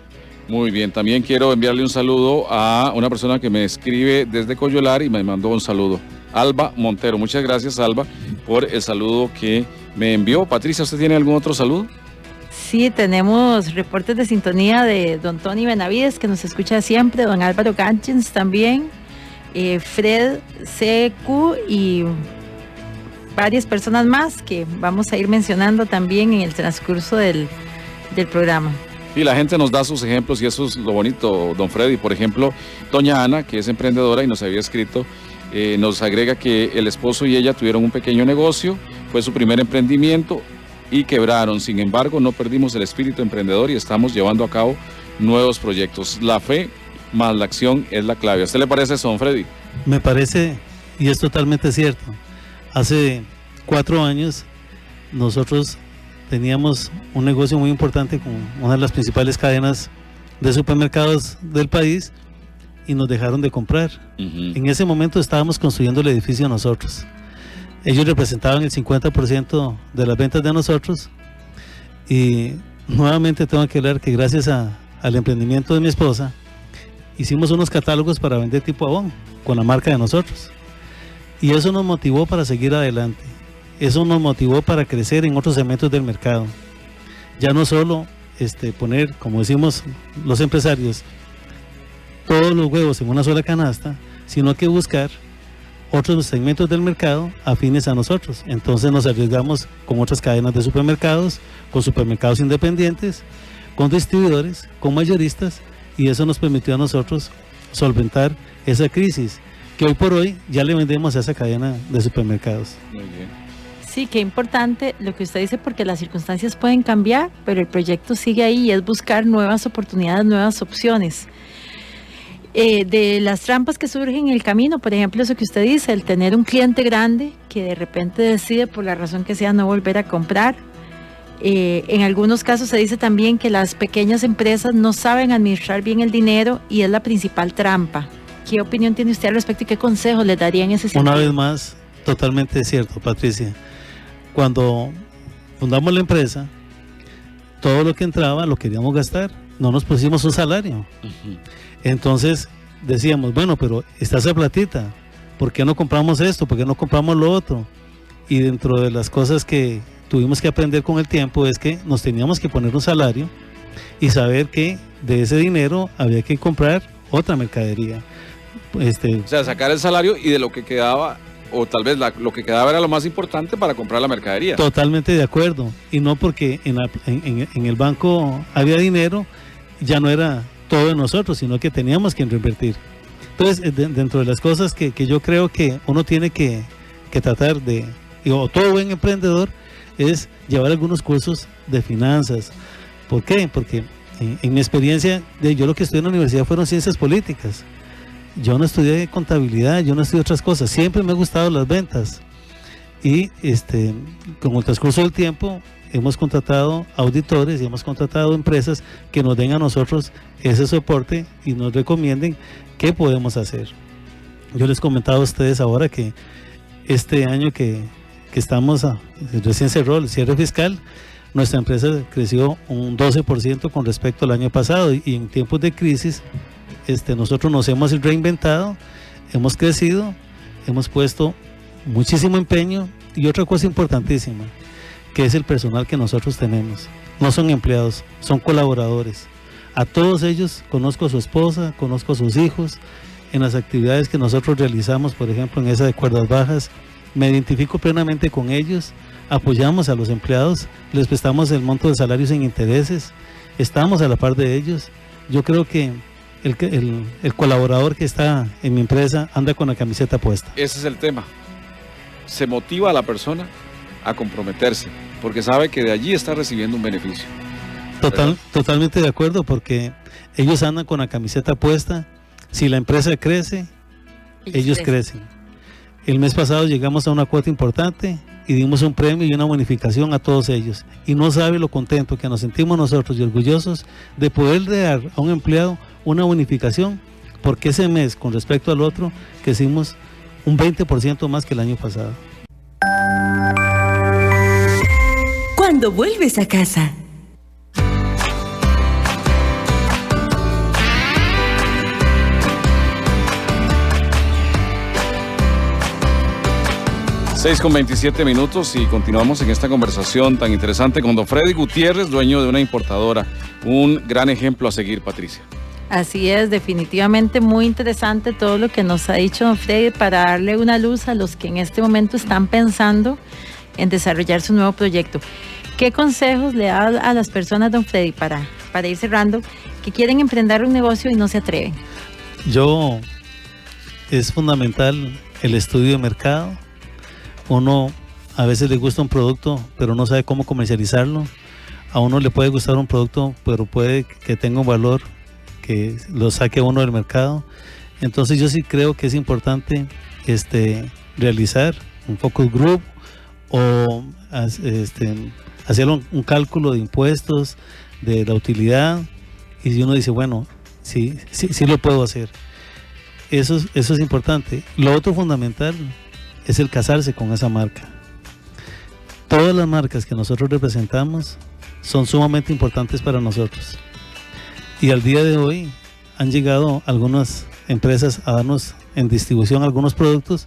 Muy bien, también quiero enviarle un saludo a una persona que me escribe desde Coyolar y me mandó un saludo, Alba Montero. Muchas gracias, Alba, por el saludo que me envió. Patricia, ¿usted tiene algún otro saludo? Sí, tenemos reportes de sintonía de don Tony Benavides, que nos escucha siempre, don Álvaro Ganchins también, Fred CQ y varias personas más que vamos a ir mencionando también en el transcurso del programa. Y la gente nos da sus ejemplos y eso es lo bonito, don Freddy. Por ejemplo, doña Ana, que es emprendedora y nos había escrito, nos agrega que el esposo y ella tuvieron un pequeño negocio, fue su primer emprendimiento y quebraron. Sin embargo, no perdimos el espíritu emprendedor y estamos llevando a cabo nuevos proyectos. La fe más la acción es la clave. ¿A usted le parece eso, don Freddy? Me parece, y es totalmente cierto. Hace 4 años nosotros teníamos un negocio muy importante con una de las principales cadenas de supermercados del país y nos dejaron de comprar. En ese momento estábamos construyendo el edificio nosotros. Ellos representaban el 50% de las ventas de nosotros y nuevamente tengo que hablar que gracias al emprendimiento de mi esposa hicimos unos catálogos para vender tipo Avon con la marca de nosotros y eso nos motivó para seguir adelante. Eso nos motivó para crecer en otros segmentos del mercado. Ya no solo poner, como decimos los empresarios, todos los huevos en una sola canasta, sino que buscar otros segmentos del mercado afines a nosotros. Entonces nos arriesgamos con otras cadenas de supermercados, con supermercados independientes, con distribuidores, con mayoristas, y eso nos permitió a nosotros solventar esa crisis que hoy por hoy ya le vendemos a esa cadena de supermercados. Muy bien. Sí, qué importante lo que usted dice, porque las circunstancias pueden cambiar, pero el proyecto sigue ahí y es buscar nuevas oportunidades, nuevas opciones. De las trampas que surgen en el camino, por ejemplo, eso que usted dice, el tener un cliente grande que de repente decide por la razón que sea no volver a comprar. En algunos casos se dice también que las pequeñas empresas no saben administrar bien el dinero y es la principal trampa. ¿Qué opinión tiene usted al respecto y qué consejo le daría en ese sentido? Una vez más, totalmente cierto, Patricia. Cuando fundamos la empresa, todo lo que entraba lo queríamos gastar, no nos pusimos un salario. Entonces decíamos, bueno, pero está esa platita, ¿por qué no compramos esto? ¿Por qué no compramos lo otro? Y dentro de las cosas que tuvimos que aprender con el tiempo es que nos teníamos que poner un salario y saber que de ese dinero había que comprar otra mercadería. O sea, sacar el salario y de lo que quedaba, o tal vez lo que quedaba era lo más importante para comprar la mercadería. Totalmente de acuerdo, y no porque en el banco había dinero, ya no era todo de nosotros, sino que teníamos que reinvertir. Entonces, dentro de las cosas que yo creo que uno tiene que tratar de, o todo buen emprendedor, es llevar algunos cursos de finanzas. ¿Por qué? Porque en mi experiencia, yo lo que estudié en la universidad fueron ciencias políticas. Yo no estudié contabilidad, yo no estudié otras cosas. Siempre me han gustado las ventas. Y con el transcurso del tiempo hemos contratado auditores y hemos contratado empresas que nos den a nosotros ese soporte y nos recomienden qué podemos hacer. Yo les comentaba a ustedes ahora que este año que estamos, recién cerró el cierre fiscal, nuestra empresa creció un 12% con respecto al año pasado, y en tiempos de crisis nosotros nos hemos reinventado, hemos crecido, hemos puesto muchísimo empeño, y otra cosa importantísima, que es el personal que nosotros tenemos. No son empleados, son colaboradores. A todos ellos conozco a su esposa, conozco a sus hijos. En las actividades que nosotros realizamos, por ejemplo en esa de cuerdas bajas, me identifico plenamente con ellos. Apoyamos a los empleados, les prestamos el monto de salarios sin intereses, estamos a la par de ellos. Yo creo que el colaborador que está en mi empresa anda con la camiseta puesta. Ese es el tema. Se motiva a la persona a comprometerse, porque sabe que de allí está recibiendo un beneficio. Totalmente de acuerdo, porque ellos andan con la camiseta puesta. Si la empresa crece, ellos crecen. El mes pasado llegamos a una cuota importante y dimos un premio y una bonificación a todos ellos. Y no sabe lo contento que nos sentimos nosotros y orgullosos de poder dar a un empleado una bonificación, porque ese mes, con respecto al otro, crecimos un 20% más que el año pasado. Cuando vuelves a casa. Con 27 minutos y continuamos en esta conversación tan interesante con don Freddy Gutiérrez, dueño de una importadora. Un gran ejemplo a seguir, Patricia. Así es, definitivamente muy interesante todo lo que nos ha dicho don Freddy, para darle una luz a los que en este momento están pensando en desarrollar su nuevo proyecto. ¿Qué consejos le da a las personas, don Freddy, para ir cerrando, que quieren emprender un negocio y no se atreven? Es fundamental el estudio de mercado. Uno a veces le gusta un producto, pero no sabe cómo comercializarlo. A uno le puede gustar un producto, pero puede que tenga un valor que lo saque uno del mercado. Entonces yo sí creo que es importante realizar un focus group o hacer un cálculo de impuestos, de la utilidad, y si uno dice, bueno, sí lo puedo hacer. Eso es importante. Lo otro fundamental es el casarse con esa marca. Todas las marcas que nosotros representamos son sumamente importantes para nosotros. Y al día de hoy han llegado algunas empresas a darnos en distribución algunos productos,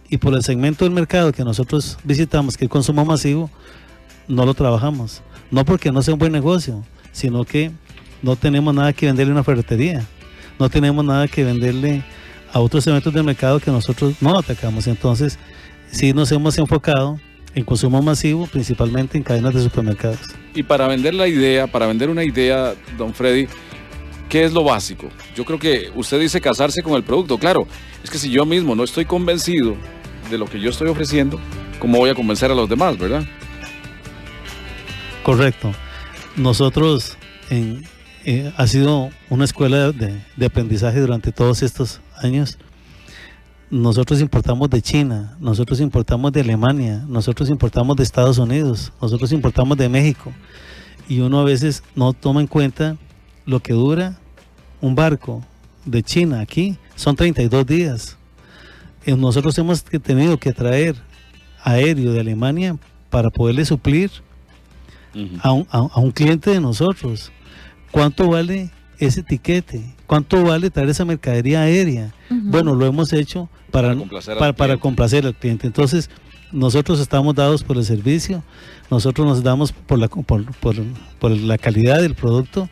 y por el segmento del mercado que nosotros visitamos, que es consumo masivo, no lo trabajamos. No porque no sea un buen negocio, sino que no tenemos nada que venderle a una ferretería, no tenemos nada que venderle a otros segmentos del mercado que nosotros no atacamos. Entonces sí nos hemos enfocado en consumo masivo, principalmente en cadenas de supermercados. Y para vender una idea, don Freddy, ¿qué es lo básico? Yo creo que usted dice casarse con el producto. Claro, es que si yo mismo no estoy convencido de lo que yo estoy ofreciendo, ¿cómo voy a convencer a los demás, verdad? Correcto. Nosotros ha sido una escuela de aprendizaje durante todos estos años. Nosotros importamos de China, nosotros importamos de Alemania, nosotros importamos de Estados Unidos, nosotros importamos de México, y uno a veces no toma en cuenta lo que dura un barco de China aquí, son 32 días. Nosotros hemos tenido que traer aéreo de Alemania para poderle suplir a un cliente de nosotros. ¿Cuánto vale ese etiquete? ¿Cuánto vale traer esa mercadería aérea? Bueno, lo hemos hecho para complacer al cliente. Entonces, nosotros estamos dados por el servicio, nosotros nos damos por la calidad del producto,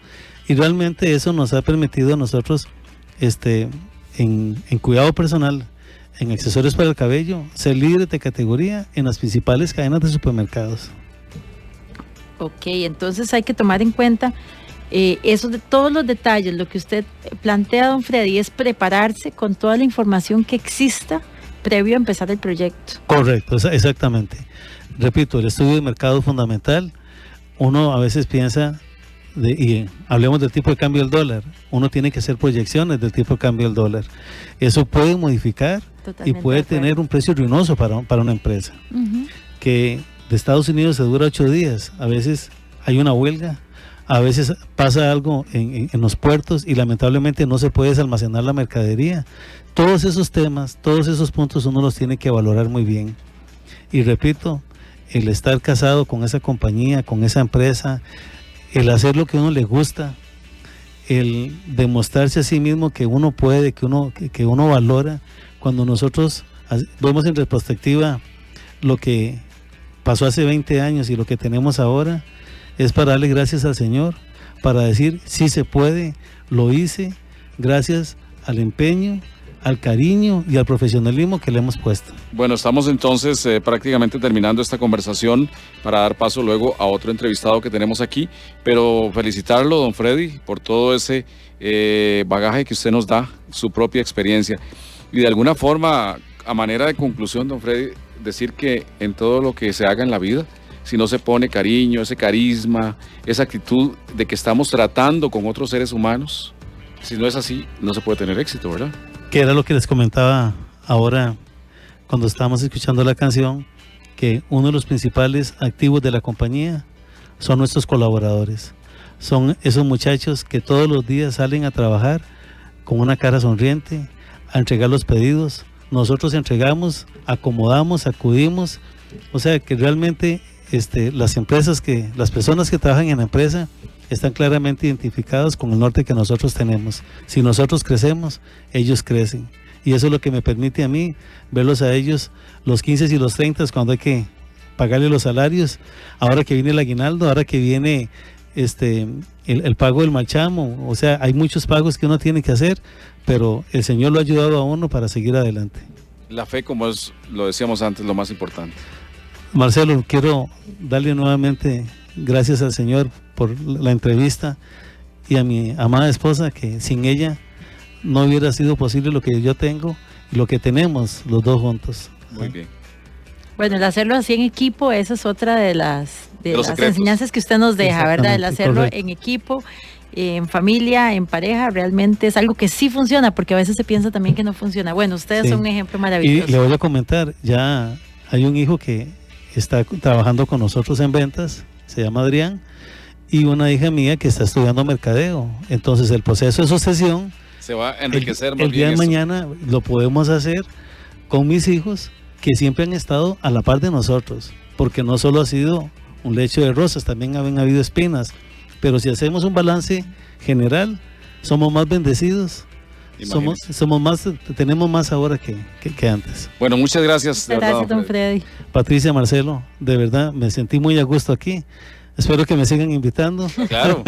y realmente eso nos ha permitido a nosotros, en cuidado personal, en accesorios para el cabello, ser líderes de categoría en las principales cadenas de supermercados. Ok, entonces hay que tomar en cuenta eso de todos los detalles. Lo que usted plantea, don Freddy, es prepararse con toda la información que exista previo a empezar el proyecto. Correcto, exactamente. Repito, el estudio de mercado es fundamental. Uno a veces piensa, y hablemos del tipo de cambio del dólar, uno tiene que hacer proyecciones del tipo de cambio del dólar. Eso puede modificar Totalmente y puede tener un precio ruinoso para una empresa. Que de Estados Unidos se dura 8 días, a veces hay una huelga, a veces pasa algo en los puertos y lamentablemente no se puede almacenar la mercadería. Todos esos temas, todos esos puntos uno los tiene que valorar muy bien. Y repito, el estar casado con esa compañía, con esa empresa, el hacer lo que a uno le gusta, el demostrarse a sí mismo que uno puede, que uno valora. Cuando nosotros vemos en retrospectiva lo que pasó hace 20 años y lo que tenemos ahora, es para darle gracias al Señor, para decir, sí se puede, lo hice, gracias al empeño, al cariño y al profesionalismo que le hemos puesto. Bueno, estamos entonces prácticamente terminando esta conversación para dar paso luego a otro entrevistado que tenemos aquí, pero felicitarlo, don Freddy, por todo ese bagaje que usted nos da, su propia experiencia. Y de alguna forma, a manera de conclusión, don Freddy, decir que en todo lo que se haga en la vida, si no se pone cariño, ese carisma, esa actitud de que estamos tratando con otros seres humanos, si no es así, no se puede tener éxito, ¿verdad? Que era lo que les comentaba ahora cuando estábamos escuchando la canción, que uno de los principales activos de la compañía son nuestros colaboradores. Son esos muchachos que todos los días salen a trabajar con una cara sonriente, a entregar los pedidos. Nosotros entregamos, acomodamos, acudimos. O sea que realmente las personas que trabajan en la empresa están claramente identificadas con el norte que nosotros tenemos. Si nosotros crecemos, ellos crecen. Y eso es lo que me permite a mí verlos a ellos los 15 y los 30 cuando hay que pagarle los salarios. Ahora que viene el aguinaldo, ahora que viene el pago del malchamo. O sea, hay muchos pagos que uno tiene que hacer, pero el Señor lo ha ayudado a uno para seguir adelante. La fe, como lo decíamos antes, lo más importante. Marcelo, quiero darle nuevamente gracias al Señor por la entrevista y a mi amada esposa, que sin ella no hubiera sido posible lo que yo tengo y lo que tenemos los dos juntos. Muy bien. Bueno, el hacerlo así en equipo, esa es otra de las enseñanzas que usted nos deja, ¿verdad? El hacerlo correcto. En equipo, en familia, en pareja, realmente es algo que sí funciona, porque a veces se piensa también que no funciona. Bueno, ustedes son un ejemplo maravilloso. Y le voy a comentar, ya hay un hijo que está trabajando con nosotros en ventas, se llama Adrián, y una hija mía que está estudiando mercadeo. Entonces el proceso de sucesión se va a enriquecer el día de mañana lo podemos hacer con mis hijos, que siempre han estado a la par de nosotros, porque no solo ha sido un lecho de rosas, también han habido espinas, pero si hacemos un balance general, somos más bendecidos. Tenemos más ahora que antes. Bueno, muchas gracias. Gracias, don Freddy. Patricia, Marcelo, de verdad me sentí muy a gusto aquí. Espero que me sigan invitando. Claro,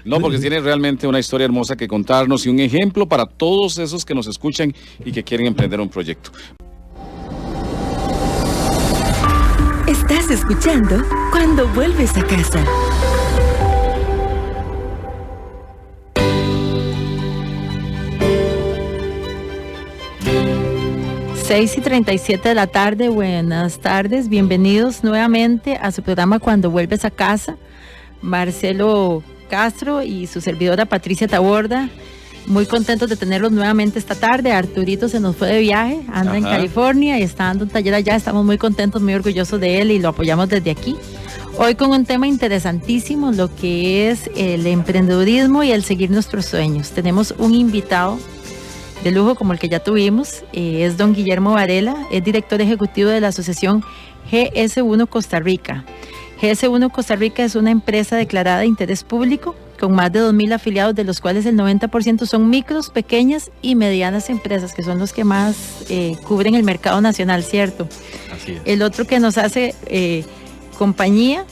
no, porque tiene realmente una historia hermosa que contarnos y un ejemplo para todos esos que nos escuchan y que quieren emprender un proyecto. Estás escuchando Cuando Vuelves a Casa. Seis y 37 de la tarde, buenas tardes, bienvenidos nuevamente a su programa Cuando Vuelves a Casa. Marcelo Castro y su servidora Patricia Taborda, muy contentos de tenerlos nuevamente esta tarde. Arturito se nos fue de viaje, anda en California y está dando un taller allá, estamos muy contentos, muy orgullosos de él y lo apoyamos desde aquí. Hoy con un tema interesantísimo, lo que es el emprendedurismo y el seguir nuestros sueños. Tenemos un invitado de lujo como el que ya tuvimos, es don Guillermo Varela, es director ejecutivo de la asociación GS1 Costa Rica. GS1 Costa Rica es una empresa declarada de interés público con más de 2.000 afiliados, de los cuales el 90% son micros, pequeñas y medianas empresas, que son los que más cubren el mercado nacional, ¿cierto? Así es. El otro que nos hace compañía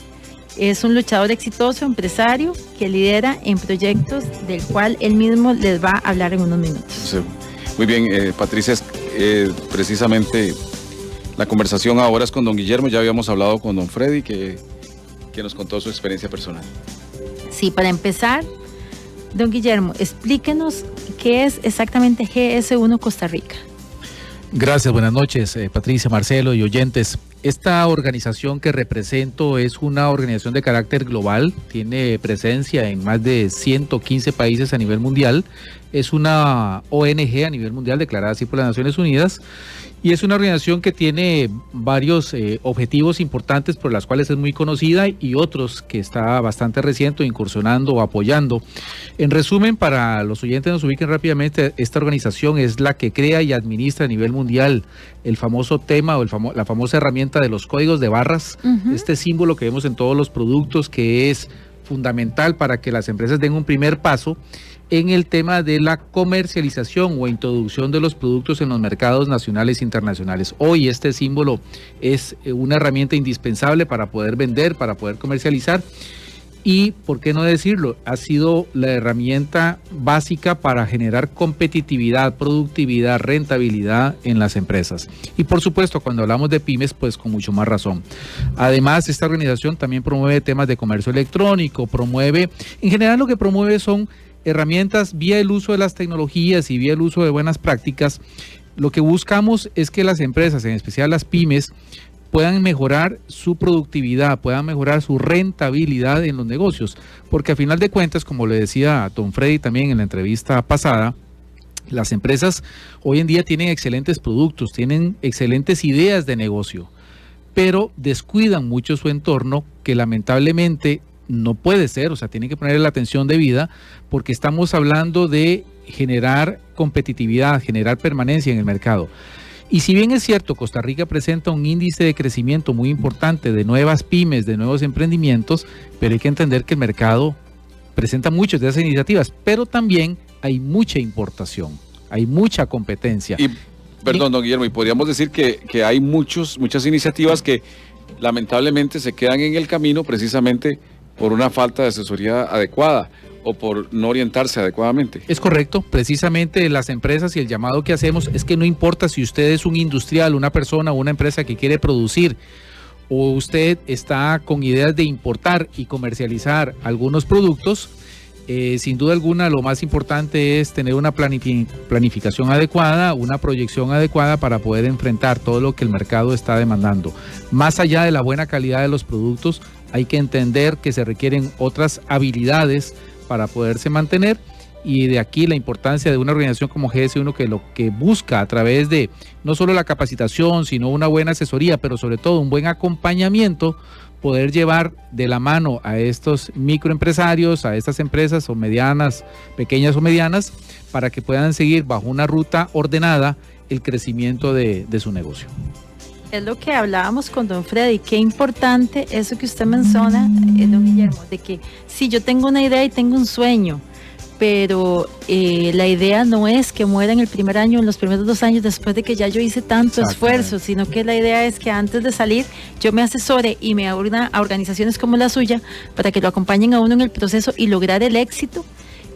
es un luchador exitoso, empresario, que lidera en proyectos del cual él mismo les va a hablar en unos minutos. Sí. Muy bien, Patricia, precisamente la conversación ahora es con don Guillermo. Ya habíamos hablado con don Freddy, que nos contó su experiencia personal. Sí, para empezar, don Guillermo, explíquenos qué es exactamente GS1 Costa Rica. Gracias, buenas noches, Patricia, Marcelo y oyentes. Esta organización que represento es una organización de carácter global, tiene presencia en más de 115 países a nivel mundial, es una ONG a nivel mundial declarada así por las Naciones Unidas y es una organización que tiene varios objetivos importantes por las cuales es muy conocida y otros que está bastante reciente incursionando o apoyando. En resumen, para los oyentes nos ubiquen rápidamente, esta organización es la que crea y administra a nivel mundial el famoso tema o la famosa herramienta de los códigos de barras, este símbolo que vemos en todos los productos que es fundamental para que las empresas den un primer paso en el tema de la comercialización o introducción de los productos en los mercados nacionales e internacionales. Hoy este símbolo es una herramienta indispensable para poder vender, para poder comercializar y, ¿por qué no decirlo?, ha sido la herramienta básica para generar competitividad, productividad, rentabilidad en las empresas. Y por supuesto, cuando hablamos de pymes, pues con mucho más razón. Además, esta organización también promueve temas de comercio electrónico, en general lo que promueve son herramientas vía el uso de las tecnologías y vía el uso de buenas prácticas. Lo que buscamos es que las empresas, en especial las pymes, puedan mejorar su productividad, puedan mejorar su rentabilidad en los negocios, porque a final de cuentas, como le decía don Freddy también en la entrevista pasada, las empresas hoy en día tienen excelentes productos, tienen excelentes ideas de negocio, pero descuidan mucho su entorno, que lamentablemente no puede ser, o sea, tienen que ponerle la atención debida, porque estamos hablando de generar competitividad, generar permanencia en el mercado. Y si bien es cierto, Costa Rica presenta un índice de crecimiento muy importante de nuevas pymes, de nuevos emprendimientos, pero hay que entender que el mercado presenta muchas de esas iniciativas, pero también hay mucha importación, hay mucha competencia. Y, perdón, don Guillermo, y podríamos decir que hay muchas iniciativas que lamentablemente se quedan en el camino precisamente por una falta de asesoría adecuada o por no orientarse adecuadamente. Es correcto, precisamente las empresas y el llamado que hacemos es que no importa si usted es un industrial, una persona o una empresa que quiere producir, o usted está con ideas de importar y comercializar algunos productos, sin duda alguna lo más importante es tener una planificación adecuada, una proyección adecuada para poder enfrentar todo lo que el mercado está demandando. Más allá de la buena calidad de los productos, hay que entender que se requieren otras habilidades para poderse mantener, y de aquí la importancia de una organización como GS1, que lo que busca a través de no solo la capacitación, sino una buena asesoría, pero sobre todo un buen acompañamiento, poder llevar de la mano a estos microempresarios, a estas empresas o medianas, pequeñas o medianas, para que puedan seguir bajo una ruta ordenada el crecimiento de su negocio. Es lo que hablábamos con don Freddy, qué importante eso que usted menciona, don Guillermo, de que sí, yo tengo una idea y tengo un sueño, pero la idea no es que muera en el primer año, en los primeros 2 años después de que ya yo hice tanto esfuerzo, sino que la idea es que antes de salir yo me asesore y me una a organizaciones como la suya para que lo acompañen a uno en el proceso y lograr el éxito,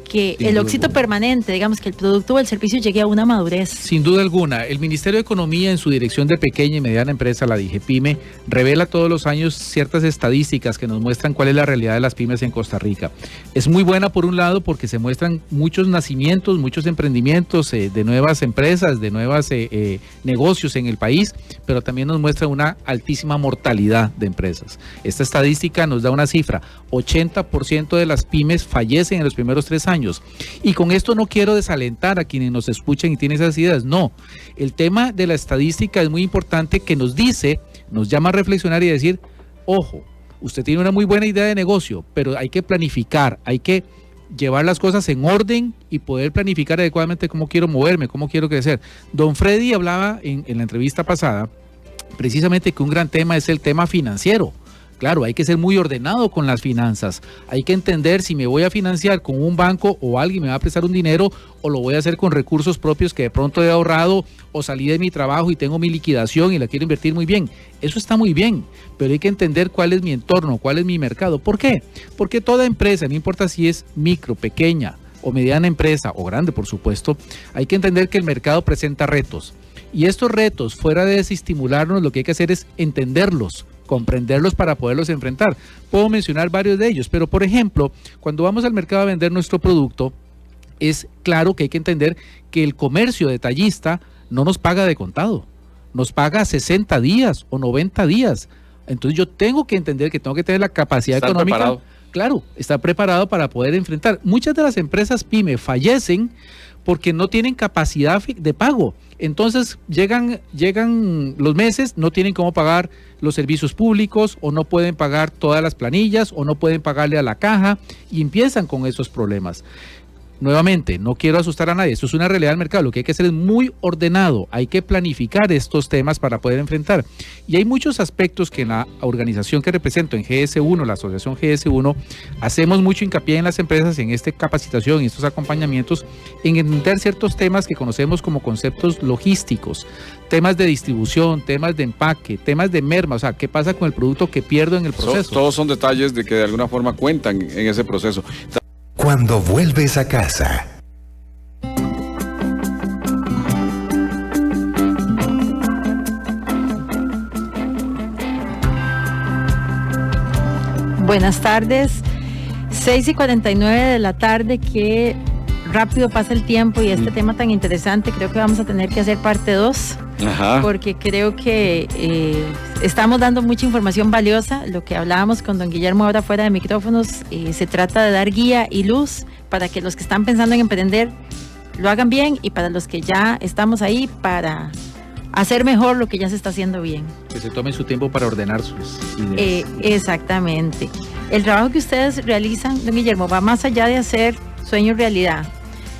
que el éxito permanente, digamos, que el producto o el servicio llegue a una madurez. Sin duda alguna, el Ministerio de Economía en su Dirección de Pequeña y Mediana Empresa, la DIGEPYME, revela todos los años ciertas estadísticas que nos muestran cuál es la realidad de las pymes en Costa Rica. Es muy buena por un lado porque se muestran muchos nacimientos, muchos emprendimientos de nuevas empresas, de nuevos negocios en el país, pero también nos muestra una altísima mortalidad de empresas. Esta estadística nos da una cifra: 80% de las pymes fallecen en los primeros 3 años. Y con esto no quiero desalentar a quienes nos escuchan y tienen esas ideas, no. El tema de la estadística es muy importante, que nos llama a reflexionar y decir, ojo, usted tiene una muy buena idea de negocio, pero hay que planificar, hay que llevar las cosas en orden y poder planificar adecuadamente cómo quiero moverme, cómo quiero crecer. Don Freddy hablaba en la entrevista pasada precisamente que un gran tema es el tema financiero. Claro, hay que ser muy ordenado con las finanzas. Hay que entender si me voy a financiar con un banco o alguien me va a prestar un dinero, o lo voy a hacer con recursos propios que de pronto he ahorrado o salí de mi trabajo y tengo mi liquidación y la quiero invertir muy bien. Eso está muy bien, pero hay que entender cuál es mi entorno, cuál es mi mercado. ¿Por qué? Porque toda empresa, no importa si es micro, pequeña o mediana empresa o grande, por supuesto, hay que entender que el mercado presenta retos. Y estos retos, fuera de desestimularnos, lo que hay que hacer es entenderlos, comprenderlos para poderlos enfrentar. Puedo mencionar varios de ellos, pero por ejemplo, cuando vamos al mercado a vender nuestro producto, es claro que hay que entender que el comercio detallista no nos paga de contado, nos paga 60 días o 90 días. Entonces yo tengo que entender que tengo que tener la capacidad Estar económica. preparado. Claro, estar preparado para poder enfrentar. Muchas de las empresas PYME fallecen porque no tienen capacidad de pago. Entonces llegan los meses, no tienen cómo pagar los servicios públicos, o no pueden pagar todas las planillas, o no pueden pagarle a la caja, y empiezan con esos problemas. Nuevamente, no quiero asustar a nadie, esto es una realidad del mercado, lo que hay que hacer es muy ordenado, hay que planificar estos temas para poder enfrentar. Y hay muchos aspectos que en la organización que represento, en GS1, la asociación GS1, hacemos mucho hincapié en las empresas, en esta capacitación, en estos acompañamientos, en entender ciertos temas que conocemos como conceptos logísticos, temas de distribución, temas de empaque, temas de merma, o sea, qué pasa con el producto que pierdo en el proceso. Todos son detalles de que de alguna forma cuentan en ese proceso. Cuando vuelves a casa. Buenas tardes, 6:49 de la tarde, que rápido pasa el tiempo, y este tema tan interesante, creo que vamos a tener que hacer parte 2. Ajá. Porque creo que estamos dando mucha información valiosa. Lo que hablábamos con don Guillermo ahora fuera de micrófonos, se trata de dar guía y luz para que los que están pensando en emprender lo hagan bien, y para los que ya estamos ahí, para hacer mejor lo que ya se está haciendo bien. Que se tomen su tiempo para ordenar sus ideas. Exactamente. El trabajo que ustedes realizan, don Guillermo, va más allá de hacer sueños realidad.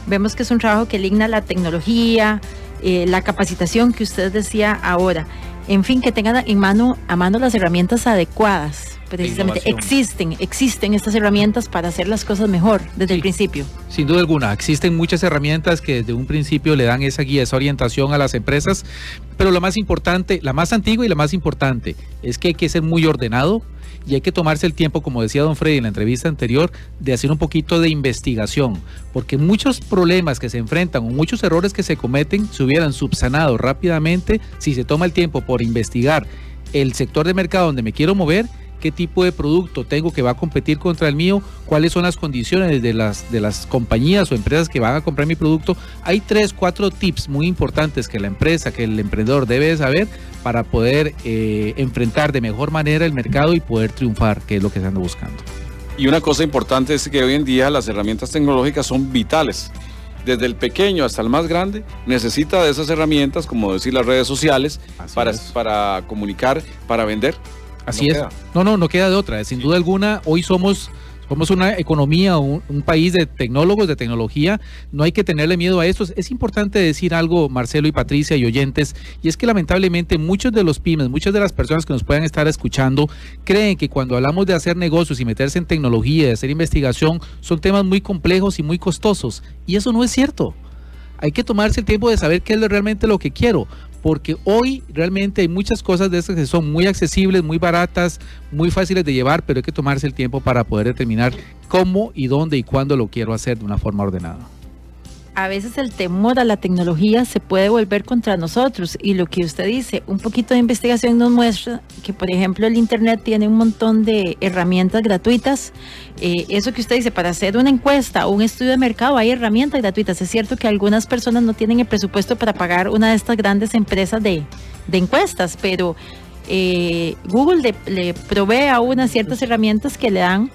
Vemos que es un trabajo que eligna la tecnología, la capacitación que usted decía ahora, en fin, que tengan a mano las herramientas adecuadas. Precisamente existen estas herramientas para hacer las cosas mejor desde el principio. Sin duda alguna, existen muchas herramientas que desde un principio le dan esa guía, esa orientación a las empresas, pero lo más importante, la más antigua y la más importante, es que hay que ser muy ordenado, y hay que tomarse el tiempo, como decía don Freddy en la entrevista anterior, de hacer un poquito de investigación, porque muchos problemas que se enfrentan o muchos errores que se cometen se hubieran subsanado rápidamente si se toma el tiempo por investigar el sector de mercado donde me quiero mover, qué tipo de producto tengo que va a competir contra el mío, cuáles son las condiciones de las compañías o empresas que van a comprar mi producto. Hay 3-4 tips muy importantes que la empresa, que el emprendedor debe saber para poder enfrentar de mejor manera el mercado y poder triunfar, que es lo que se anda buscando. Y una cosa importante es que hoy en día las herramientas tecnológicas son vitales. Desde el pequeño hasta el más grande necesita de esas herramientas, como decir las redes sociales, para comunicar, para vender. Así es. No queda de otra. Sin duda alguna, hoy somos una economía, un país de tecnólogos, de tecnología. No hay que tenerle miedo a esto. Es importante decir algo, Marcelo y Patricia y oyentes, y es que lamentablemente muchos de los pymes, muchas de las personas que nos puedan estar escuchando, creen que cuando hablamos de hacer negocios y meterse en tecnología, de hacer investigación, son temas muy complejos y muy costosos. Y eso no es cierto. Hay que tomarse el tiempo de saber qué es realmente lo que quiero, porque hoy realmente hay muchas cosas de estas que son muy accesibles, muy baratas, muy fáciles de llevar, pero hay que tomarse el tiempo para poder determinar cómo y dónde y cuándo lo quiero hacer de una forma ordenada. A veces el temor a la tecnología se puede volver contra nosotros, y lo que usted dice, un poquito de investigación nos muestra que, por ejemplo, el Internet tiene un montón de herramientas gratuitas. Eso que usted dice, para hacer una encuesta o un estudio de mercado hay herramientas gratuitas. Es cierto que algunas personas no tienen el presupuesto para pagar una de estas grandes empresas de encuestas, pero Google le provee a unas ciertas herramientas que le dan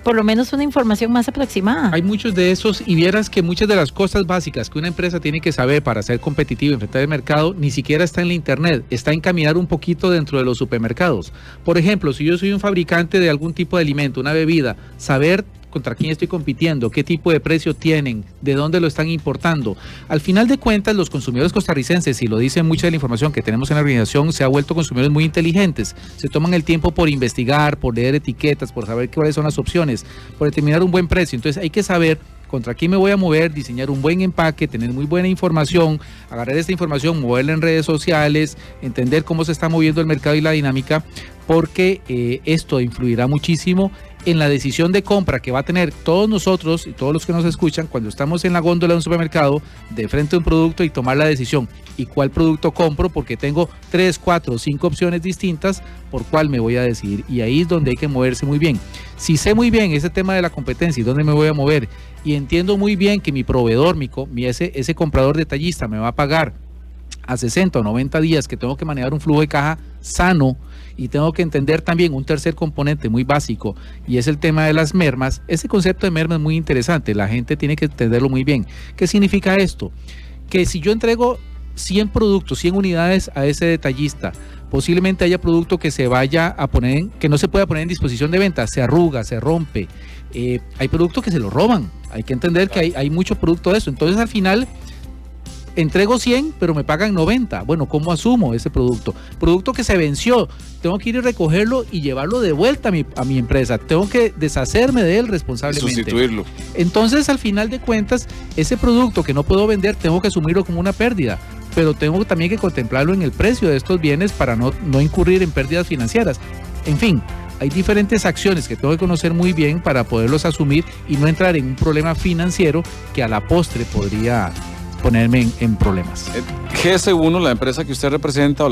por lo menos una información más aproximada. Hay muchos de esos, y vieras que muchas de las cosas básicas que una empresa tiene que saber para ser competitiva y enfrentar el mercado, ni siquiera está en la internet, está en caminar un poquito dentro de los supermercados. Por ejemplo, si yo soy un fabricante de algún tipo de alimento, una bebida, saber contra quién estoy compitiendo, qué tipo de precio tienen, de dónde lo están importando. Al final de cuentas, los consumidores costarricenses, y lo dice mucha de la información que tenemos en la organización, se ha vuelto consumidores muy inteligentes. Se toman el tiempo por investigar, por leer etiquetas, por saber cuáles son las opciones, por determinar un buen precio. Entonces hay que saber contra quién me voy a mover, diseñar un buen empaque, tener muy buena información, agarrar esta información, moverla en redes sociales, entender cómo se está moviendo el mercado y la dinámica, porque esto influirá muchísimo en la decisión de compra que va a tener todos nosotros y todos los que nos escuchan cuando estamos en la góndola de un supermercado de frente a un producto y tomar la decisión. ¿Y cuál producto compro? Porque tengo 3, 4, 5 opciones distintas por cuál me voy a decidir. Y ahí es donde hay que moverse muy bien. Si sé muy bien ese tema de la competencia y dónde me voy a mover, y entiendo muy bien que mi proveedor, ese comprador detallista me va a pagar a 60 o 90 días que tengo que manejar un flujo de caja sano y tengo que entender también un tercer componente muy básico y es el tema de las mermas. Ese concepto de merma es muy interesante, la gente tiene que entenderlo muy bien. ¿Qué significa esto? Que si yo entrego 100 productos, 100 unidades a ese detallista, posiblemente haya producto que se vaya a poner, que no se pueda poner en disposición de venta, se arruga, se rompe, hay productos que se lo roban, hay que entender que hay mucho producto de eso, entonces al final entrego 100 pero me pagan 90, bueno, ¿cómo asumo ese producto? Producto que se venció, tengo que ir y recogerlo y llevarlo de vuelta a mi empresa, tengo que deshacerme de él responsablemente. Sustituirlo. Entonces al final de cuentas, ese producto que no puedo vender, tengo que asumirlo como una pérdida, pero tengo también que contemplarlo en el precio de estos bienes para no incurrir en pérdidas financieras. En fin, hay diferentes acciones que tengo que conocer muy bien para poderlos asumir y no entrar en un problema financiero que a la postre podría ponerme en problemas. GS1, la empresa que usted representa,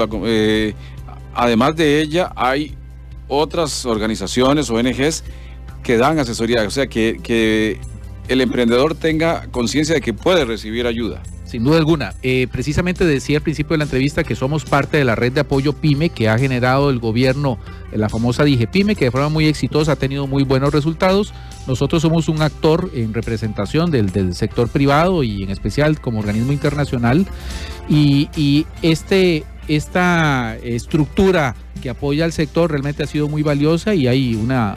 además de ella, hay otras organizaciones, ONGs, que dan asesoría, o sea, que el emprendedor tenga conciencia de que puede recibir ayuda. Sin duda alguna. Precisamente decía al principio de la entrevista que somos parte de la red de apoyo PYME que ha generado el gobierno, la famosa DIGEPYME, que de forma muy exitosa ha tenido muy buenos resultados. Nosotros somos un actor en representación del sector privado y en especial como organismo internacional. Y esta estructura que apoya al sector realmente ha sido muy valiosa y hay una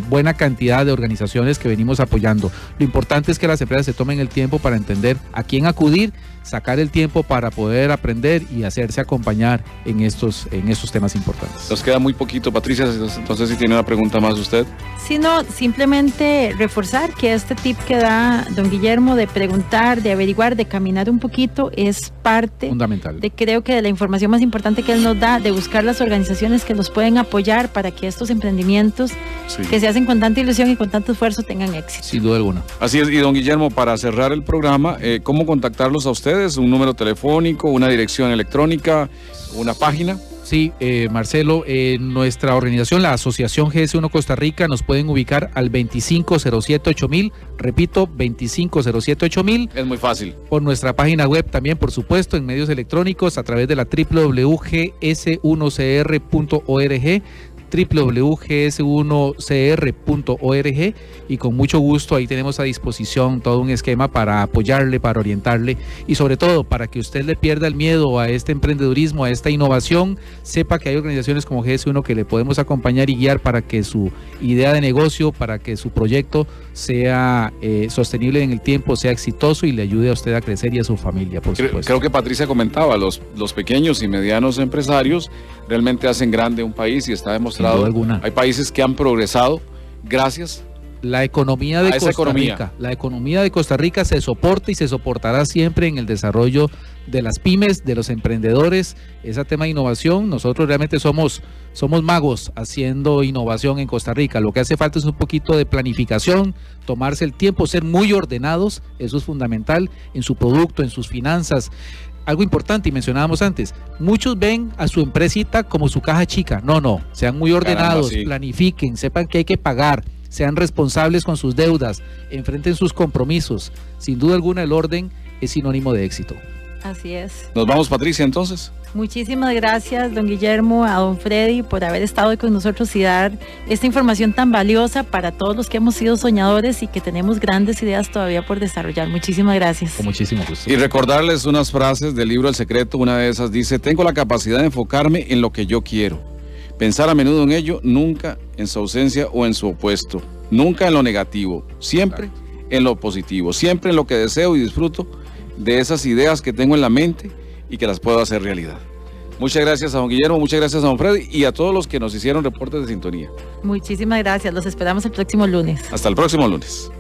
buena cantidad de organizaciones que venimos apoyando. Lo importante es que las empresas se tomen el tiempo para entender a quién acudir, sacar el tiempo para poder aprender y hacerse acompañar en estos temas importantes. Nos queda muy poquito, Patricia, entonces si tiene una pregunta más usted. Sí, no, simplemente reforzar que este tip que da don Guillermo de preguntar, de averiguar, de caminar un poquito es parte fundamental. Creo que de la información más importante que él nos da, de buscar las organizaciones que nos pueden apoyar para que estos emprendimientos que se hacen con tanta ilusión y con tanto esfuerzo tengan éxito. Sin duda alguna. Así es, y don Guillermo, para cerrar el programa, ¿cómo contactarlos a ustedes? ¿Un número telefónico, una dirección electrónica, una página? Sí, Marcelo, nuestra organización, la Asociación GS1 Costa Rica, nos pueden ubicar al 25078000, repito, 25078000. Es muy fácil. Por nuestra página web también, por supuesto, en medios electrónicos, a través de la www.gs1cr.org, www.gs1cr.org, y con mucho gusto ahí tenemos a disposición todo un esquema para apoyarle, para orientarle y sobre todo para que usted le pierda el miedo a este emprendedurismo, a esta innovación, sepa que hay organizaciones como GS1 que le podemos acompañar y guiar para que su idea de negocio, para que su proyecto sea sostenible en el tiempo, sea exitoso y le ayude a usted a crecer y a su familia, por supuesto. Creo que Patricia comentaba, los pequeños y medianos empresarios realmente hacen grande un país y está demostrado. Hay países que han progresado gracias la economía de Costa Rica. La economía de Costa Rica se soporta y se soportará siempre en el desarrollo de las pymes, de los emprendedores. Ese tema de innovación, nosotros realmente somos magos haciendo innovación en Costa Rica. Lo que hace falta es un poquito de planificación, tomarse el tiempo, ser muy ordenados, eso es fundamental en su producto, en sus finanzas. Algo importante, y mencionábamos antes, muchos ven a su empresita como su caja chica. No, sean muy ordenados, caramba, sí. Planifiquen, sepan que hay que pagar, sean responsables con sus deudas, enfrenten sus compromisos. Sin duda alguna el orden es sinónimo de éxito. Así es. Nos vamos, Patricia, entonces. Muchísimas gracias, don Guillermo, a don Freddy, por haber estado hoy con nosotros y dar esta información tan valiosa para todos los que hemos sido soñadores y que tenemos grandes ideas todavía por desarrollar. Muchísimas gracias. Con muchísimo gusto. Y recordarles unas frases del libro El Secreto. Una de esas dice: tengo la capacidad de enfocarme en lo que yo quiero, pensar a menudo en ello, nunca en su ausencia o en su opuesto, nunca en lo negativo, siempre en lo positivo, siempre en lo que deseo y disfruto de esas ideas que tengo en la mente y que las puedo hacer realidad. Muchas gracias a don Guillermo, muchas gracias a don Freddy y a todos los que nos hicieron reportes de sintonía. Muchísimas gracias, los esperamos el próximo lunes. Hasta el próximo lunes.